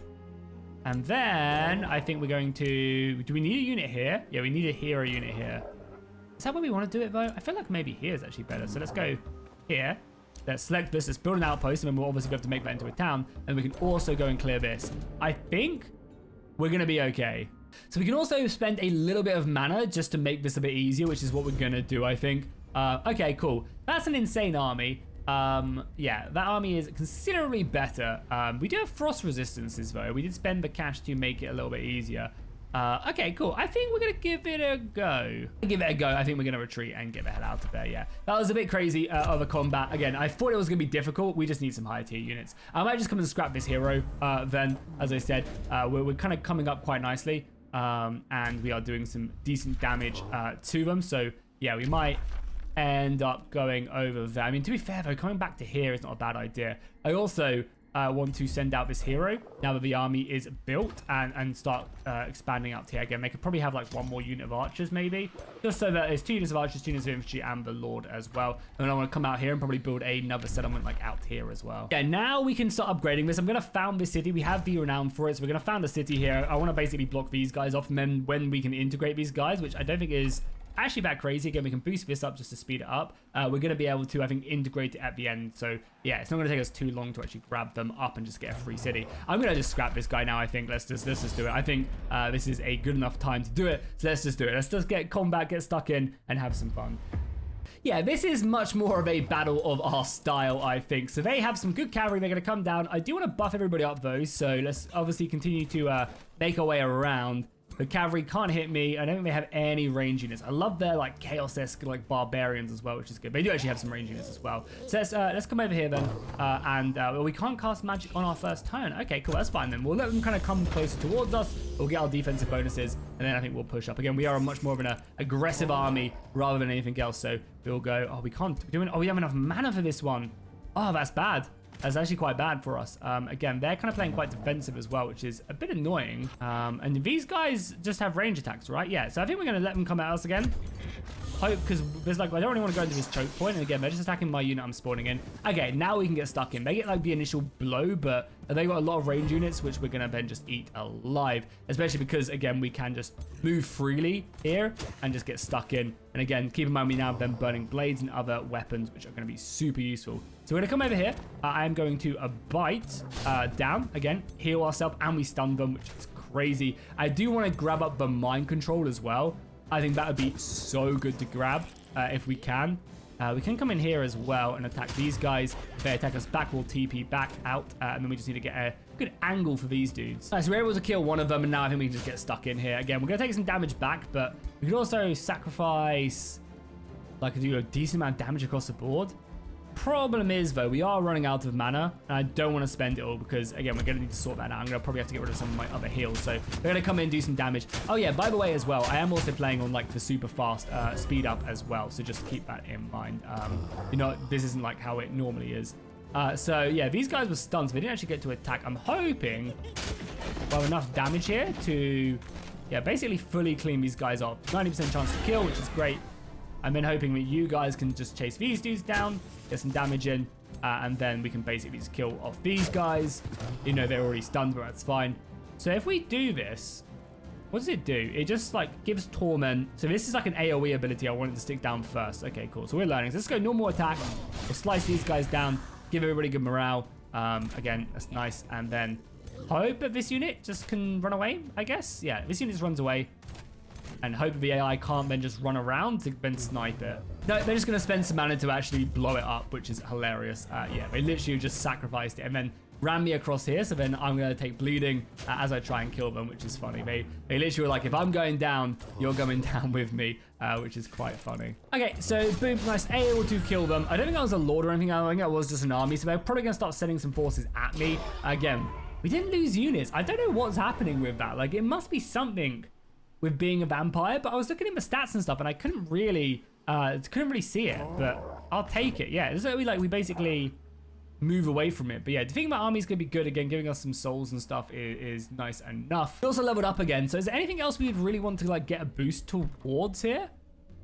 A: And then I think we're going to, do we need a unit here? Yeah, we need a hero unit here. Is that where we want to do it though? I feel like maybe here is actually better. So let's go here. Let's select this, let's build an outpost, and then we'll obviously be able to make that into a town, and we can also go and clear this. I think we're going to be okay. So we can also spend a little bit of mana just to make this a bit easier, which is what we're going to do, I think. Okay, cool. That's an insane army. Yeah, that army is considerably better. We do have frost resistances, though. We did spend the cash to make it a little bit easier. Okay, cool. I think we're going to give it a go. Give it a go. I think we're going to retreat and get the hell out of there, yeah. That was a bit crazy of a combat. Again, I thought it was going to be difficult. We just need some higher tier units. I might just come and scrap this hero then, as I said. We're kind of coming up quite nicely, and we are doing some decent damage to them. So, yeah, we might end up going over there. I mean, to be fair, though, coming back to here is not a bad idea. I also want to send out this hero now that the army is built and start expanding out here again. They could probably have like 1 more unit of archers maybe, just so that there's 2 units of archers, 2 units of infantry, and the lord as well. And then I want to come out here and probably build another settlement like out here as well. Yeah, now we can start upgrading this. I'm going to found this city. We have the renown for it, so we're going to found a city here. I want to basically block these guys off, and then when we can integrate these guys, which I don't think is actually that crazy. Again, we can boost this up just to speed it up. We're going to be able to, I think, integrate it at the end. So, yeah, it's not going to take us too long to actually grab them up and just get a free city. I'm going to just scrap this guy now, I think. Let's just do it. I think this is a good enough time to do it. So let's just do it. Let's just get combat, get stuck in, and have some fun. Yeah, this is much more of a battle of our style, I think. So they have some good cavalry. They're going to come down. I do want to buff everybody up, though. So let's obviously continue to make our way around. The cavalry can't hit me. I don't think they have any range units. I love their like chaos-esque like barbarians as well, which is good. They do actually have some range units as well. So let's come over here then. Well, we can't cast magic on our first turn. Okay, cool. That's fine then. We'll let them kind of come closer towards us. We'll get our defensive bonuses, and then I think we'll push up. Again, we are much more of an aggressive army rather than anything else. So we'll go. Oh, we can't do it. Oh, we have enough mana for this one. Oh, that's bad. That's actually quite bad for us. Again, they're kind of playing quite defensive as well, which is a bit annoying. And these guys just have range attacks, right? Yeah, so I think we're going to let them come at us again. Hope, because there's like, I don't really want to go into this choke point. And again, they're just attacking my unit I'm spawning in. Okay, now we can get stuck in. They get like the initial blow, but they got a lot of range units, which we're going to then just eat alive. Especially because, again, we can just move freely here and just get stuck in. And again, keep in mind we now have them burning blades and other weapons, which are going to be super useful. So we're going to come over here. I am going to bite down, again, heal ourselves, and we stun them, which is crazy. I do want to grab up the mind control as well. I think that would be so good to grab if we can. We can come in here as well and attack these guys. If they attack us back, we'll TP back out. And then we just need to get a good angle for these dudes. So we're able to kill one of them, and now I think we can just get stuck in here. Again, we're going to take some damage back, but we could also sacrifice, like, do a decent amount of damage across the board. Problem is, though, we are running out of mana, and I don't want to spend it all because, again, we're going to need to sort that out. I'm going to probably have to get rid of some of my other heals, so we're going to come in and do some damage. Oh, yeah, by the way, as well, I am also playing on, like, the super fast speed up as well, so just keep that in mind. You know, this isn't, like, how it normally is. So, yeah, these guys were stunned, so they didn't actually get to attack. I'm hoping we'll have enough damage here to, yeah, basically fully clean these guys off. 90% chance to kill, which is great. I'm then hoping that you guys can just chase these dudes down, get some damage in, and then we can basically just kill off these guys. You know, they're already stunned, but that's fine. So if we do this, what does it do? It just, like, gives torment. So this is like an AoE ability I wanted to stick down first. Okay, cool. So we're learning. So let's go normal attack. We'll slice these guys down, give everybody good morale. Again, that's nice. And then hope that this unit just can run away, I guess. Yeah, this unit just runs away. And hope the AI can't then just run around to then snipe it. No, they're just going to spend some mana to actually blow it up, which is hilarious. Yeah, they literally just sacrificed it and then ran me across here. So then I'm going to take bleeding as I try and kill them, which is funny. They literally were like, if I'm going down, you're going down with me, which is quite funny. Okay, so boom, nice, able to kill them. I don't think I was a lord or anything. I think I was just an army. So they're probably going to start sending some forces at me. Again, we didn't lose units. I don't know what's happening with that. Like, it must be something with being a vampire, but I was looking at my stats and stuff and I couldn't really see it, but I'll take it. Yeah, so we basically move away from it. But yeah, defeating my army is going to be good. Again, giving us some souls and stuff is nice enough. We also leveled up again. So is there anything else we would really want to like get a boost towards here?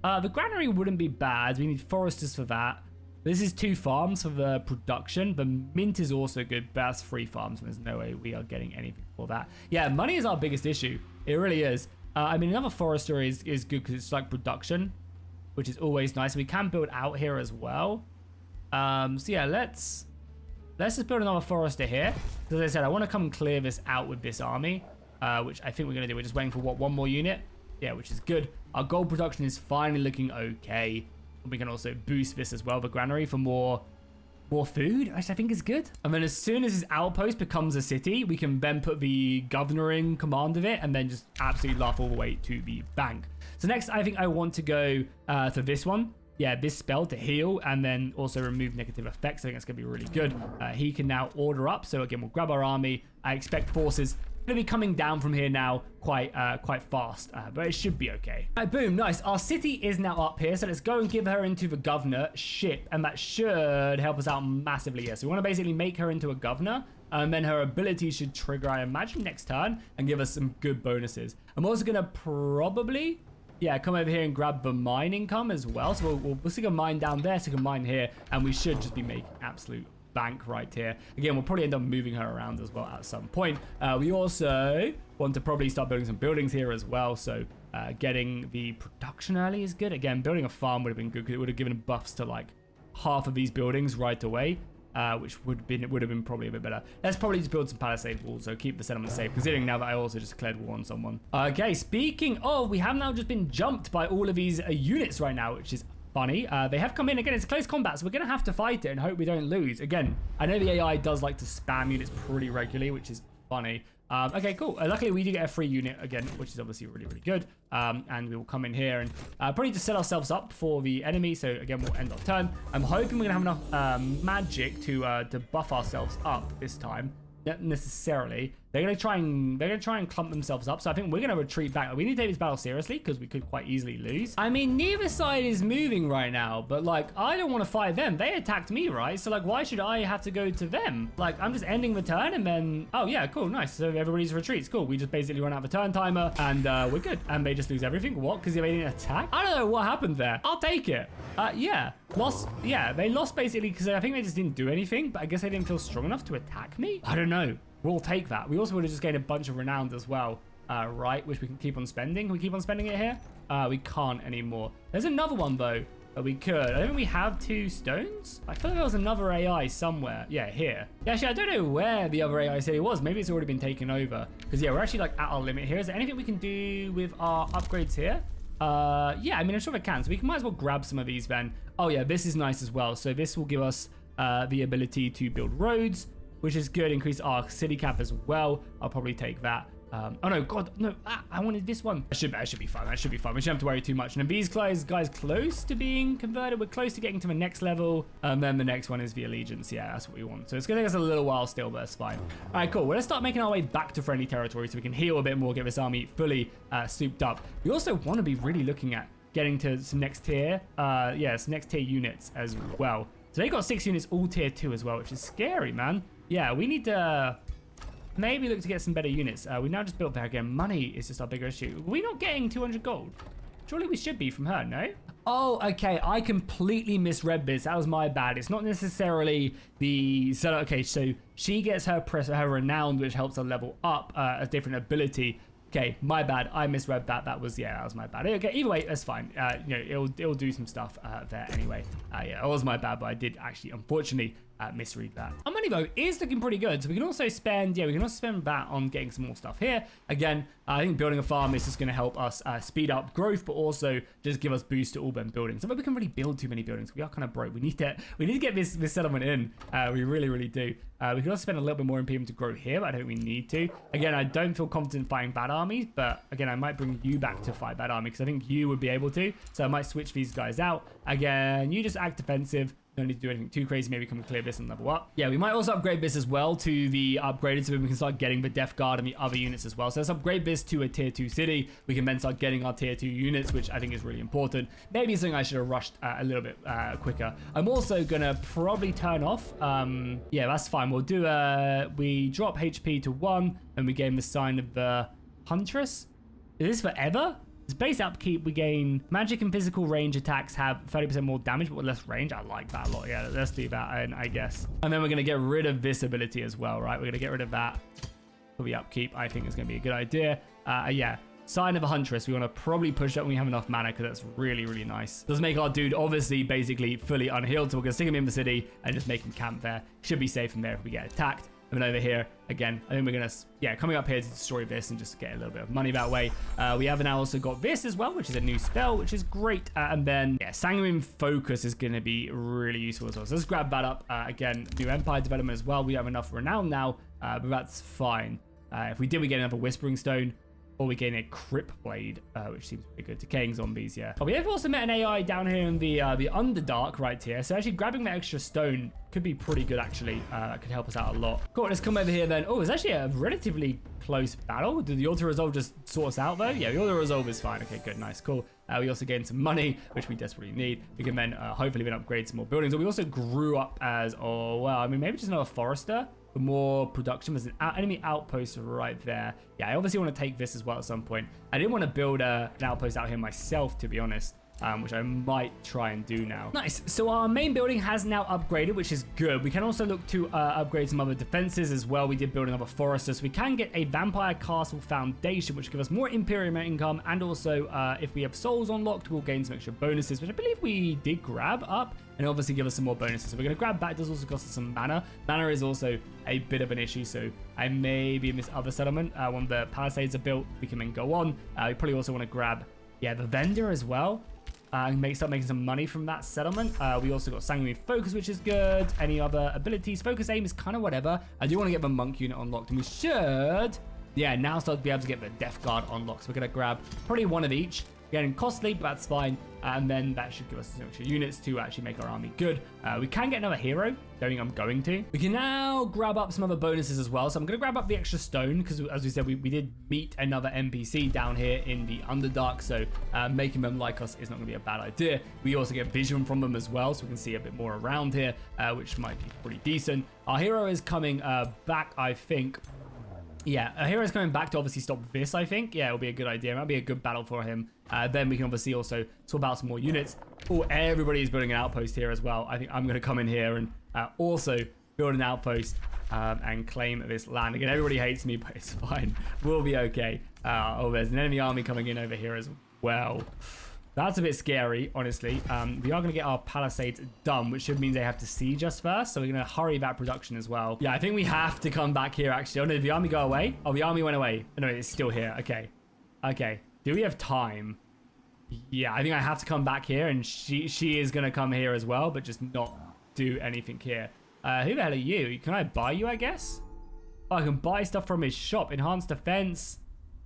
A: The granary wouldn't be bad. We need foresters for that. This is 2 farms for the production. The mint is also good, but that's 3 farms, and there's no way we are getting anything for that. Yeah, money is our biggest issue. It really is. I mean, another forester is good because it's like production, which is always nice. We can build out here as well. So yeah, let's just build another forester here. As I said, I want to come and clear this out with this army, which I think we're going to do. We're just waiting for what, 1 more unit? Yeah, which is good. Our gold production is finally looking okay. We can also boost this as well, the granary, for more food, which I think is good. And then as soon as this outpost becomes a city, we can then put the governor in command of it and then just absolutely laugh all the way to the bank. So next, I think I want to go for this one. Yeah, this spell to heal and then also remove negative effects. I think that's going to be really good. He can now order up. So again, we'll grab our army. I expect forces going to be coming down from here now quite fast, but it should be okay. All right, boom, nice. Our city is now up here, so let's go and give her into the governor ship, and that should help us out massively. Yeah, so we want to basically make her into a governor, and then her ability should trigger, I imagine, next turn and give us some good bonuses. I'm also going to probably, yeah, come over here and grab the mine income as well. So we'll stick a mine down there, stick a mine here, and we should just be making absolute bank right here. Again, we'll probably end up moving her around as well at some point. We also want to probably start building some buildings here as well. So getting the production early is good. Again, building a farm would have been good because it would have given buffs to like half of these buildings right away, which would have been probably a bit better. Let's probably just build some palisade walls, so keep the settlement safe, considering now that I also just declared war on someone. Okay, speaking of, we have now just been jumped by all of these units right now, which is funny. They have come in. Again, it's close combat, so we're going to have to fight it and hope we don't lose. Again, I know the AI does like to spam units pretty regularly, which is funny. Okay, cool. Luckily, we do get a free unit again, which is obviously really, really good. And we will come in here and probably just set ourselves up for the enemy. So again, we'll end our turn. I'm hoping we're gonna have enough magic to buff ourselves up this time. Not necessarily. They're gonna try and clump themselves up. So I think we're gonna retreat back. We need to take this battle seriously because we could quite easily lose. I mean, neither side is moving right now, but like I don't want to fight them. They attacked me, right? So like, why should I have to go to them? Like, I'm just ending the turn and then oh yeah, cool, nice. So everybody's retreats, cool. We just basically run out of a turn timer and we're good. And they just lose everything. What? Because they didn't attack? I don't know what happened there. I'll take it. Yeah, lost. Yeah, they lost basically because I think they just didn't do anything. But I guess they didn't feel strong enough to attack me. I don't know. We'll take that. We also would have just gained a bunch of renown as well, right? Which we can keep on spending. Can we keep on spending it here? We can't anymore. There's another one though that we could. I don't think we have 2 stones. I feel like there was another AI somewhere. Yeah, here. Yeah, actually, I don't know where the other AI city was. Maybe it's already been taken over. Because yeah, we're actually like at our limit here. Is there anything we can do with our upgrades here? Yeah, I mean, I'm sure I can. So we might as well grab some of these then. Oh yeah, this is nice as well. So this will give us the ability to build roads, which is good. Increase our city cap as well. I'll probably take that. Oh no, God, no, I wanted this one. That should be fun. That should be fun. We shouldn't have to worry too much. And these guys close to being converted. We're close to getting to the next level. And then the next one is the allegiance. Yeah, that's what we want. So it's gonna take us a little while still, but that's fine. All right, cool. Well, let's start making our way back to friendly territory so we can heal a bit more, get this army fully souped up. We also want to be really looking at getting to some next tier, some next tier units as well. So they got 6 units, all tier 2 as well, which is scary, man. Yeah, we need to maybe look to get some better units. We now just built there again. Money is just our bigger issue. Are we not getting 200 gold? Surely we should be from her, no? Oh, okay. I completely misread this. That was my bad. It's not necessarily the... So, okay, so she gets her renown, which helps her level up a different ability. Okay, my bad. I misread that. That was my bad. Okay, either way, that's fine. It'll do some stuff there anyway. Yeah, it was my bad, but I did actually, unfortunately, misread that. Our money though is looking pretty good, so we can also spend that on getting some more stuff here. Again, I think building a farm is just going to help us speed up growth, but also just give us boost to all them buildings. So we can really build too many buildings. We are kind of broke. We need to get this settlement in. We really do. We can also spend a little bit more imperium to grow here, but I don't think we need to. Again, I don't feel confident fighting bad armies, but again, I might bring you back to fight bad army because I think you would be able to. So I might switch these guys out. Again, you just act defensive. Don't need to do anything too crazy. Maybe come clear this and level up. Yeah, we might also upgrade this as well to the upgraded so we can start getting the Death Guard and the other units as well. So let's upgrade this to a tier 2 city. We can then start getting our tier 2 units, which I think is really important. Maybe something I should have rushed a little bit quicker. I'm also gonna probably turn off. Yeah, that's fine. We'll do we drop HP to 1 and we gain the sign of the Huntress. Is this forever? It's base upkeep, we gain magic and physical range attacks have 30% more damage, but with less range. I like that a lot. Yeah, let's do that, I guess. And then we're going to get rid of this ability as well, right? We're going to get rid of that for the upkeep. I think it's going to be a good idea. Yeah, sign of a Huntress. We want to probably push that when we have enough mana because that's really nice. Does make our dude obviously basically fully unhealed, so we're going to stick him in the city and just make him camp there. Should be safe from there if we get attacked. And then over here, again, I think we're going to, coming up here to destroy this and just get a little bit of money that way. We have now also got this as well, which is a new spell, which is great. And then, Sanguine Focus is going to be really useful as well. So let's grab that up. Again, new Empire development as well. We have enough renown now, but that's fine. If we get another Whispering Stone, or we gain a Crypt Blade, which seems pretty good. Decaying zombies, yeah. But we have also met an AI down here in the Underdark right here. So actually grabbing that extra stone could be pretty good, actually. That could help us out a lot. Cool, let's come over here then. Oh, it's actually a relatively close battle. Did the Auto Resolve just sort us out though? Yeah, the Auto Resolve is fine. Okay, good, nice, cool. We also gained some money, which we desperately need. We can then hopefully upgrade some more buildings. But we also grew up as, maybe just another Forester. For more production. There's an enemy outpost right there. Yeah, I obviously want to take this as well at some point. I didn't want to build an outpost out here myself, to be honest, which I might try and do now. Nice. So our main building has now upgraded, which is good. We can also look to upgrade some other defenses as well. We did build another Forester, so we can get a Vampire Castle Foundation, which gives us more Imperium income, and also if we have souls unlocked, we'll gain some extra bonuses, which I believe we did grab up, and obviously give us some more bonuses. So we're going to grab that. It does also cost us some mana. Mana is also a bit of an issue, so I may be in this other settlement. When the Palisades are built, we can then go on. We probably also want to grab, the vendor as well. and start making some money from that settlement. We also got Sanguinary Focus, which is good. Any other abilities? Focus Aim is kind of whatever. I do want to get the Monk unit unlocked, and we should, yeah, now start to be able to get the Death Guard unlocked. So we're going to grab probably one of each. Getting costly, but that's fine. And then that should give us some extra units to actually make our army good. We can get another hero. Don't think I'm going to. We can now grab up some other bonuses as well. So I'm going to grab up the extra stone because, as we said, we did meet another NPC down here in the Underdark. So making them like us is not going to be a bad idea. We also get vision from them as well, so we can see a bit more around here, which might be pretty decent. Our hero is coming back, I think. Yeah, a hero's coming back to obviously stop this, I think. Yeah, it'll be a good idea. It might be a good battle for him. Then we can obviously also swap out some more units. Oh, everybody is building an outpost here as well. I think I'm going to come in here and also build an outpost and claim this land. Again, everybody hates me, but it's fine. We'll be okay. Oh, there's an enemy army coming in over here as well. That's a bit scary, honestly. We are going to get our palisades done, which should mean they have to siege us first. So we're going to hurry that production as well. Yeah, I think we have to come back here, actually. Oh, no, did the army go away? Oh, the army went away. Oh, no, it's still here. Okay. Okay. Do we have time? Yeah, I think I have to come back here, and she is going to come here as well, but just not do anything here. Who the hell are you? Can I buy you, I guess? Oh, I can buy stuff from his shop. Enhanced defense.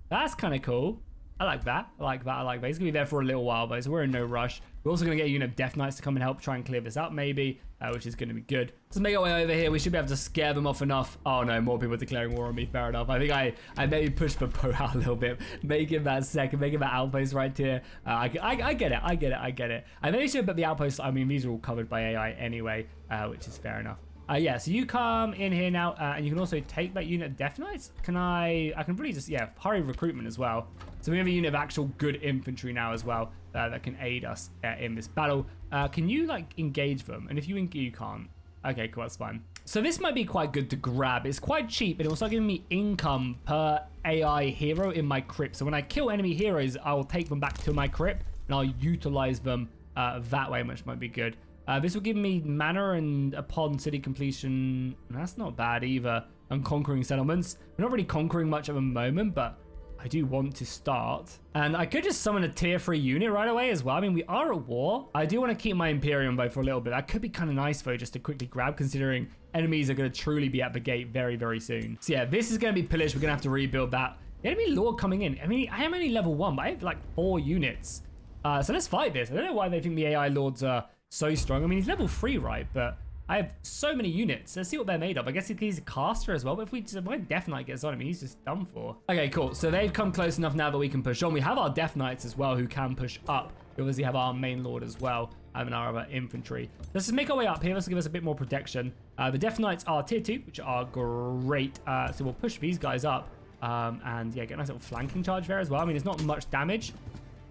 A: That's kind of cool. I like that. I like that. I like that. He's going to be there for a little while, though, so we're in no rush. We're also going to get a unit of Death Knights to come and help try and clear this out, maybe, which is going to be good. Let's make our way over here. We should be able to scare them off enough. Oh, no, more people declaring war on me. Fair enough. I think I maybe pushed the bow out a little bit, making that second, making that outpost right here. I get it. I get it. I get it. I maybe should put the outposts. I mean, these are all covered by AI anyway, which is fair enough. Yeah, so you come in here now, and you can also take that unit of Death Knights. I can really just, yeah, hurry recruitment as well. So we have a unit of actual good infantry now as well that can aid us in this battle. Can you, like, engage them? And if you can't. Okay, cool, that's fine. So this might be quite good to grab. It's quite cheap, and it will start giving me income per AI hero in my crypt. So when I kill enemy heroes, I will take them back to my crypt, and I'll utilize them that way, which might be good. This will give me mana and upon city completion. That's not bad either. And conquering settlements. We're not really conquering much at the moment, but I do want to start. And I could just summon a tier 3 unit right away as well. I mean, we are at war. I do want to keep my Imperium though for a little bit. That could be kind of nice though, just to quickly grab, considering enemies are going to truly be at the gate very, very soon. So yeah, this is going to be pillaged. We're going to have to rebuild that. The enemy lord coming in. I mean, I am only level 1, but I have like 4 units. So let's fight this. I don't know why they think the AI lords are so strong. I mean, he's level 3, right? But I have so many units. Let's see what they're made of. I guess he's a caster as well. But if my Death Knight gets on him, he's just done for. Okay, cool. So they've come close enough now that we can push on. We have our Death Knights as well who can push up. We obviously have our main lord as well and our other infantry. Let's just make our way up here. This will give us a bit more protection. The Death Knights are tier 2, which are great. So we'll push these guys up and yeah, get a nice little flanking charge there as well. I mean, it's not much damage.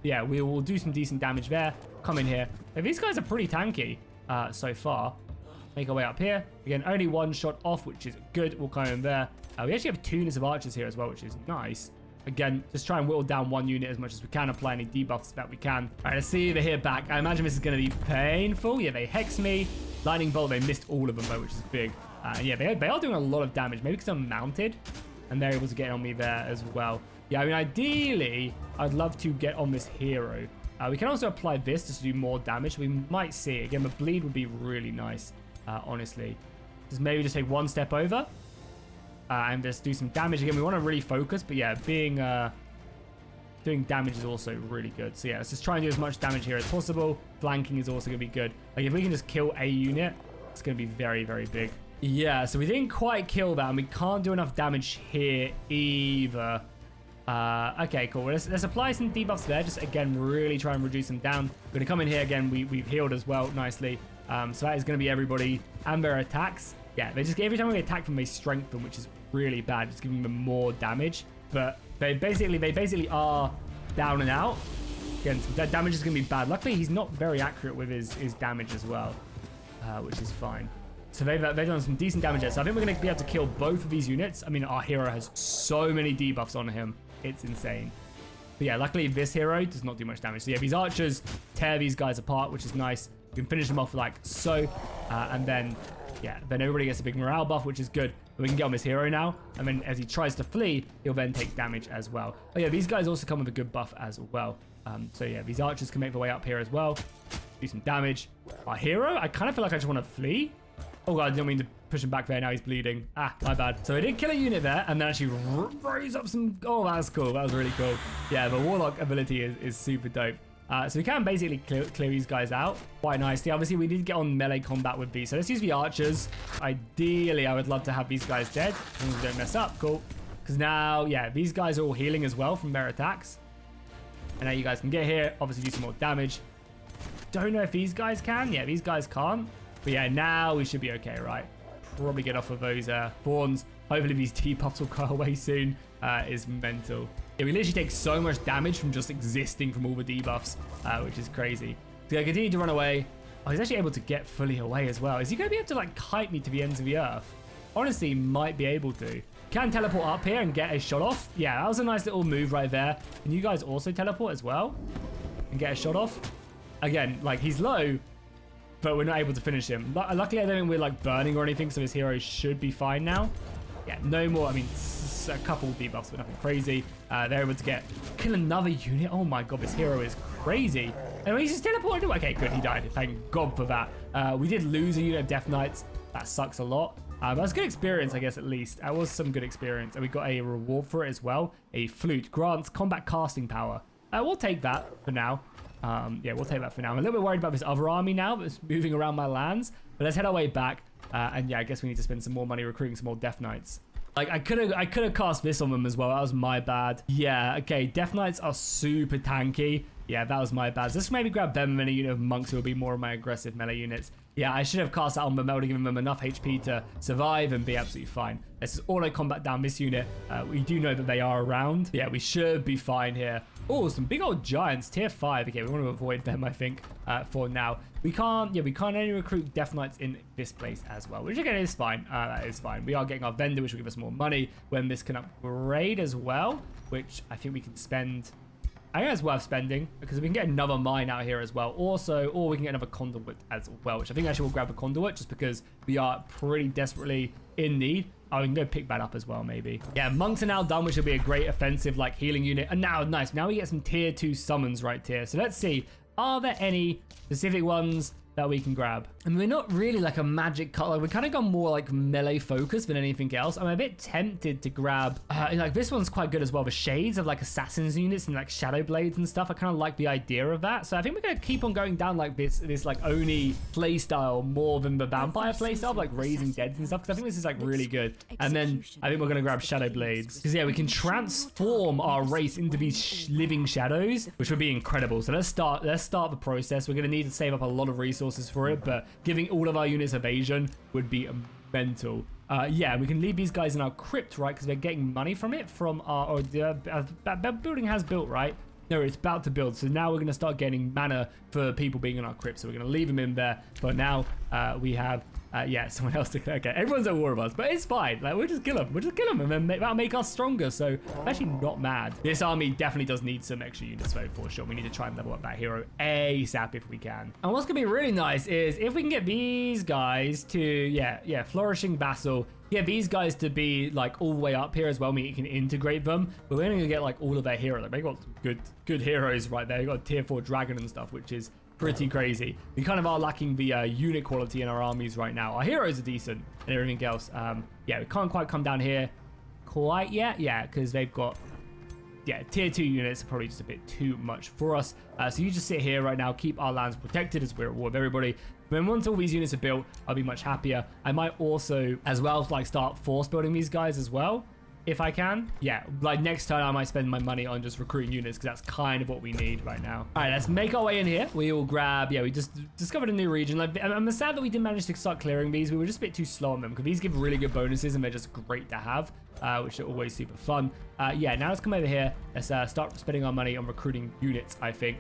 A: Yeah, we will do some decent damage there. Come in here. Hey, these guys are pretty tanky so far. Make our way up here. Again, only 1 shot off, which is good. We'll come in there. We actually have 2 units of archers here as well, which is nice. Again, just try and whittle down 1 unit as much as we can. Apply any debuffs that we can. All right, let's see they're here back. I imagine this is going to be painful. Yeah, they hex me. Lightning bolt, they missed all of them though, which is big. And yeah, they are doing a lot of damage. Maybe because I'm mounted. And they're able to get on me there as well. Yeah, I mean, ideally, I'd love to get on this hero. We can also apply this just to do more damage. We might see it. Again, the bleed would be really nice, honestly. Just maybe just take 1 step over and just do some damage. Again, we want to really focus, but yeah, doing damage is also really good. So yeah, let's just try and do as much damage here as possible. Flanking is also going to be good. Like, if we can just kill a unit, it's going to be very, very big. Yeah, so we didn't quite kill that, and we can't do enough damage here either. Okay, cool. Let's apply some debuffs there. Just, again, really try and reduce them down. We're going to come in here again. We've healed as well nicely. So that is going to be everybody and their attacks. Yeah, they just every time we attack them, they strengthen, which is really bad. Just giving them more damage. But they basically are down and out. Again, that damage is going to be bad. Luckily, he's not very accurate with his damage as well, which is fine. So they've done some decent damage there. So I think we're going to be able to kill both of these units. I mean, our hero has so many debuffs on him. It's insane. But yeah, luckily this hero does not do much damage. So yeah, these archers tear these guys apart, which is nice. We can finish them off like so. And then Yeah, then everybody gets a big morale buff, which is good. We can get on this hero now, and then as he tries to flee, he'll then take damage as well. Oh yeah, these guys also come with a good buff as well. So yeah, these archers can make their way up here as well. Do some damage. Our hero, I kind of feel like I just want to flee. Oh god, I didn't mean to push him back there. Now he's bleeding. Ah, my bad. So he did kill a unit there, and then actually rose up some... Oh, that was cool. That was really cool. Yeah, the warlock ability is super dope. So we can basically clear these guys out quite nicely. Obviously, we did get on melee combat with these. So let's use the archers. Ideally, I would love to have these guys dead. As long as we don't mess up. Cool. Because now, yeah, these guys are all healing as well from their attacks. And now you guys can get here. Obviously, do some more damage. Don't know if these guys can. Yeah, these guys can't. But yeah, now we should be okay, right? Probably get off of those thorns. Hopefully these debuffs will go away soon. Is mental. Yeah, we literally take so much damage from just existing from all the debuffs, which is crazy. So I continue to run away. Oh, he's actually able to get fully away as well. Is he going to be able to like kite me to the ends of the earth? Honestly, might be able to. Can teleport up here and get a shot off. Yeah, that was a nice little move right there. Can you guys also teleport as well and get a shot off? Again, like he's low, but we're not able to finish him. Luckily, I don't think we're like burning or anything, so his hero should be fine now. Yeah, no more. I mean, a couple debuffs, but nothing crazy. They're able to kill another unit. Oh my god, this hero is crazy. And he's just teleported. Okay, good, he died. Thank god for that. We did lose a unit of Death Knights. That sucks a lot. But it's good experience, I guess, at least. That was some good experience. And we got a reward for it as well. A flute grants combat casting power. We'll take that for now. Yeah, we'll take that for now. I'm a little bit worried about this other army now that's moving around my lands. But let's head our way back. And yeah, I guess we need to spend some more money recruiting some more Death Knights. Like, I could have cast this on them as well. That was my bad. Yeah, okay. Death Knights are super tanky. Yeah, that was my bad. So let's maybe grab them and a unit of monks who will be more of my aggressive melee units. Yeah, I should have cast that on them. That would have given them enough HP to survive and be absolutely fine. Let's just auto combat down this unit. We do know that they are around. Yeah, we should be fine here. Oh, some big old giants, tier 5. Okay, we want to avoid them, I think, for now. We can't only recruit Death Knights in this place as well, which again is fine. That is fine. We are getting our vendor, which will give us more money when this can upgrade as well, which I think we can spend. I think that's worth spending because we can get another mine out here as well. Also, or we can get another conduit as well, which I think actually we'll grab a conduit just because we are pretty desperately in need. Oh, we can go pick that up as well, maybe. Yeah, monks are now done, which will be a great offensive, like, healing unit. And now, nice. Now we get some tier 2 summons right here. So let's see. Are there any specific ones that we can grab? And we're not really like a magic cut. Like, we've kind of gone more like melee focused than anything else. I'm a bit tempted to grab, like this one's quite good as well. The shades of like assassins units and like shadow blades and stuff. I kind of like the idea of that. So I think we're going to keep on going down like this like Oni playstyle more than the vampire playstyle, like raising deads and stuff. Because I think this is like really good. And then I think we're going to grab shadow blades. Because yeah, we can transform our race into these living shadows, which would be incredible. So let's start the process. We're going to need to save up a lot of resources for it, but giving all of our units evasion would be mental. Yeah, we can leave these guys in our crypt, right? Because they're getting money from it from our... that building has built, right? No, it's about to build. So now we're going to start getting mana for people being in our crypt. So we're going to leave them in there. But now we have... yeah, someone else to... Okay, everyone's at war with us, but it's fine. Like, we'll just kill them. And then that'll make us stronger. So I'm actually not mad. This army definitely does need some extra units, though, for sure. We need to try and level up that hero ASAP if we can. And what's going to be really nice is if we can get these guys to... Yeah, Flourishing Vassal. Yeah, these guys to be like all the way up here as well. We can integrate them, but we're only gonna get like all of their heroes. Like, they got some good heroes right there. You got a tier 4 dragon and stuff, which is pretty crazy. We kind of are lacking the unit quality in our armies right now. Our heroes are decent and everything else. Yeah, we can't quite come down here quite yet. Yeah, because they've got tier 2 units are probably just a bit too much for us. So you just sit here right now, keep our lands protected as we're at war with everybody. Then once all these units are built, I'll be much happier. I might also, as well, like start force building these guys as well, if I can. Yeah, like next time I might spend my money on just recruiting units because that's kind of what we need right now. All right, let's make our way in here. We will grab, we just discovered a new region. Like, I'm sad that we didn't manage to start clearing these. We were just a bit too slow on them because these give really good bonuses and they're just great to have, which are always super fun. Yeah, now let's come over here. Let's start spending our money on recruiting units, I think.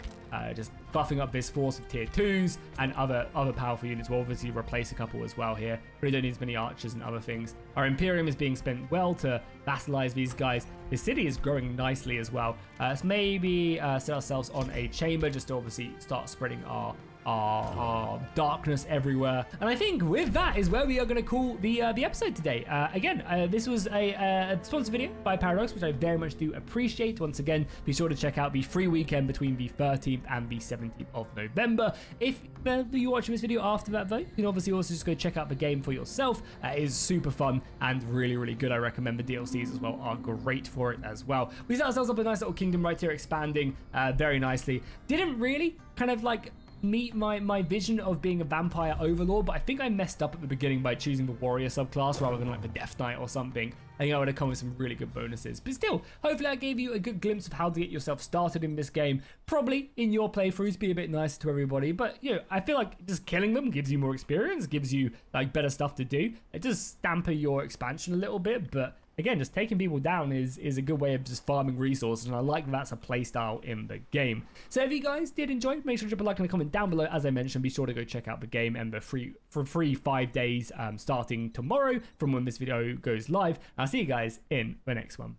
A: Just buffing up this force of tier 2s and other powerful units. We'll obviously replace a couple as well here. Really don't need as many archers and other things. Our Imperium is being spent well to vassalize these guys. The city is growing nicely as well. Let's maybe set ourselves on a chamber just to obviously start spreading our our darkness everywhere. And I think with that is where we are going to call the episode today. Again, this was a sponsored video by Paradox, which I very much do appreciate. Once again, be sure to check out the free weekend between the 13th and the 17th of November. If you're watching this video after that, though, you can obviously also just go check out the game for yourself. It is super fun and really, really good. I recommend the DLCs as well, are great for it as well. We set ourselves up a nice little kingdom right here, expanding very nicely. Didn't really kind of like meet my vision of being a vampire overlord, but I think I messed up at the beginning by choosing the warrior subclass rather than like the death knight or something. I think I would have come with some really good bonuses, but still, hopefully I gave you a good glimpse of how to get yourself started in this game. Probably in your playthroughs be a bit nicer to everybody, but you know, I feel like just killing them gives you more experience, gives you like better stuff to do. It does damper your expansion a little bit, but again, just taking people down is a good way of just farming resources, and I like that's a playstyle in the game. So if you guys did enjoy, make sure to drop a like and a comment down below. As I mentioned, be sure to go check out the game and the free 5 days starting tomorrow from when this video goes live. I'll see you guys in the next one.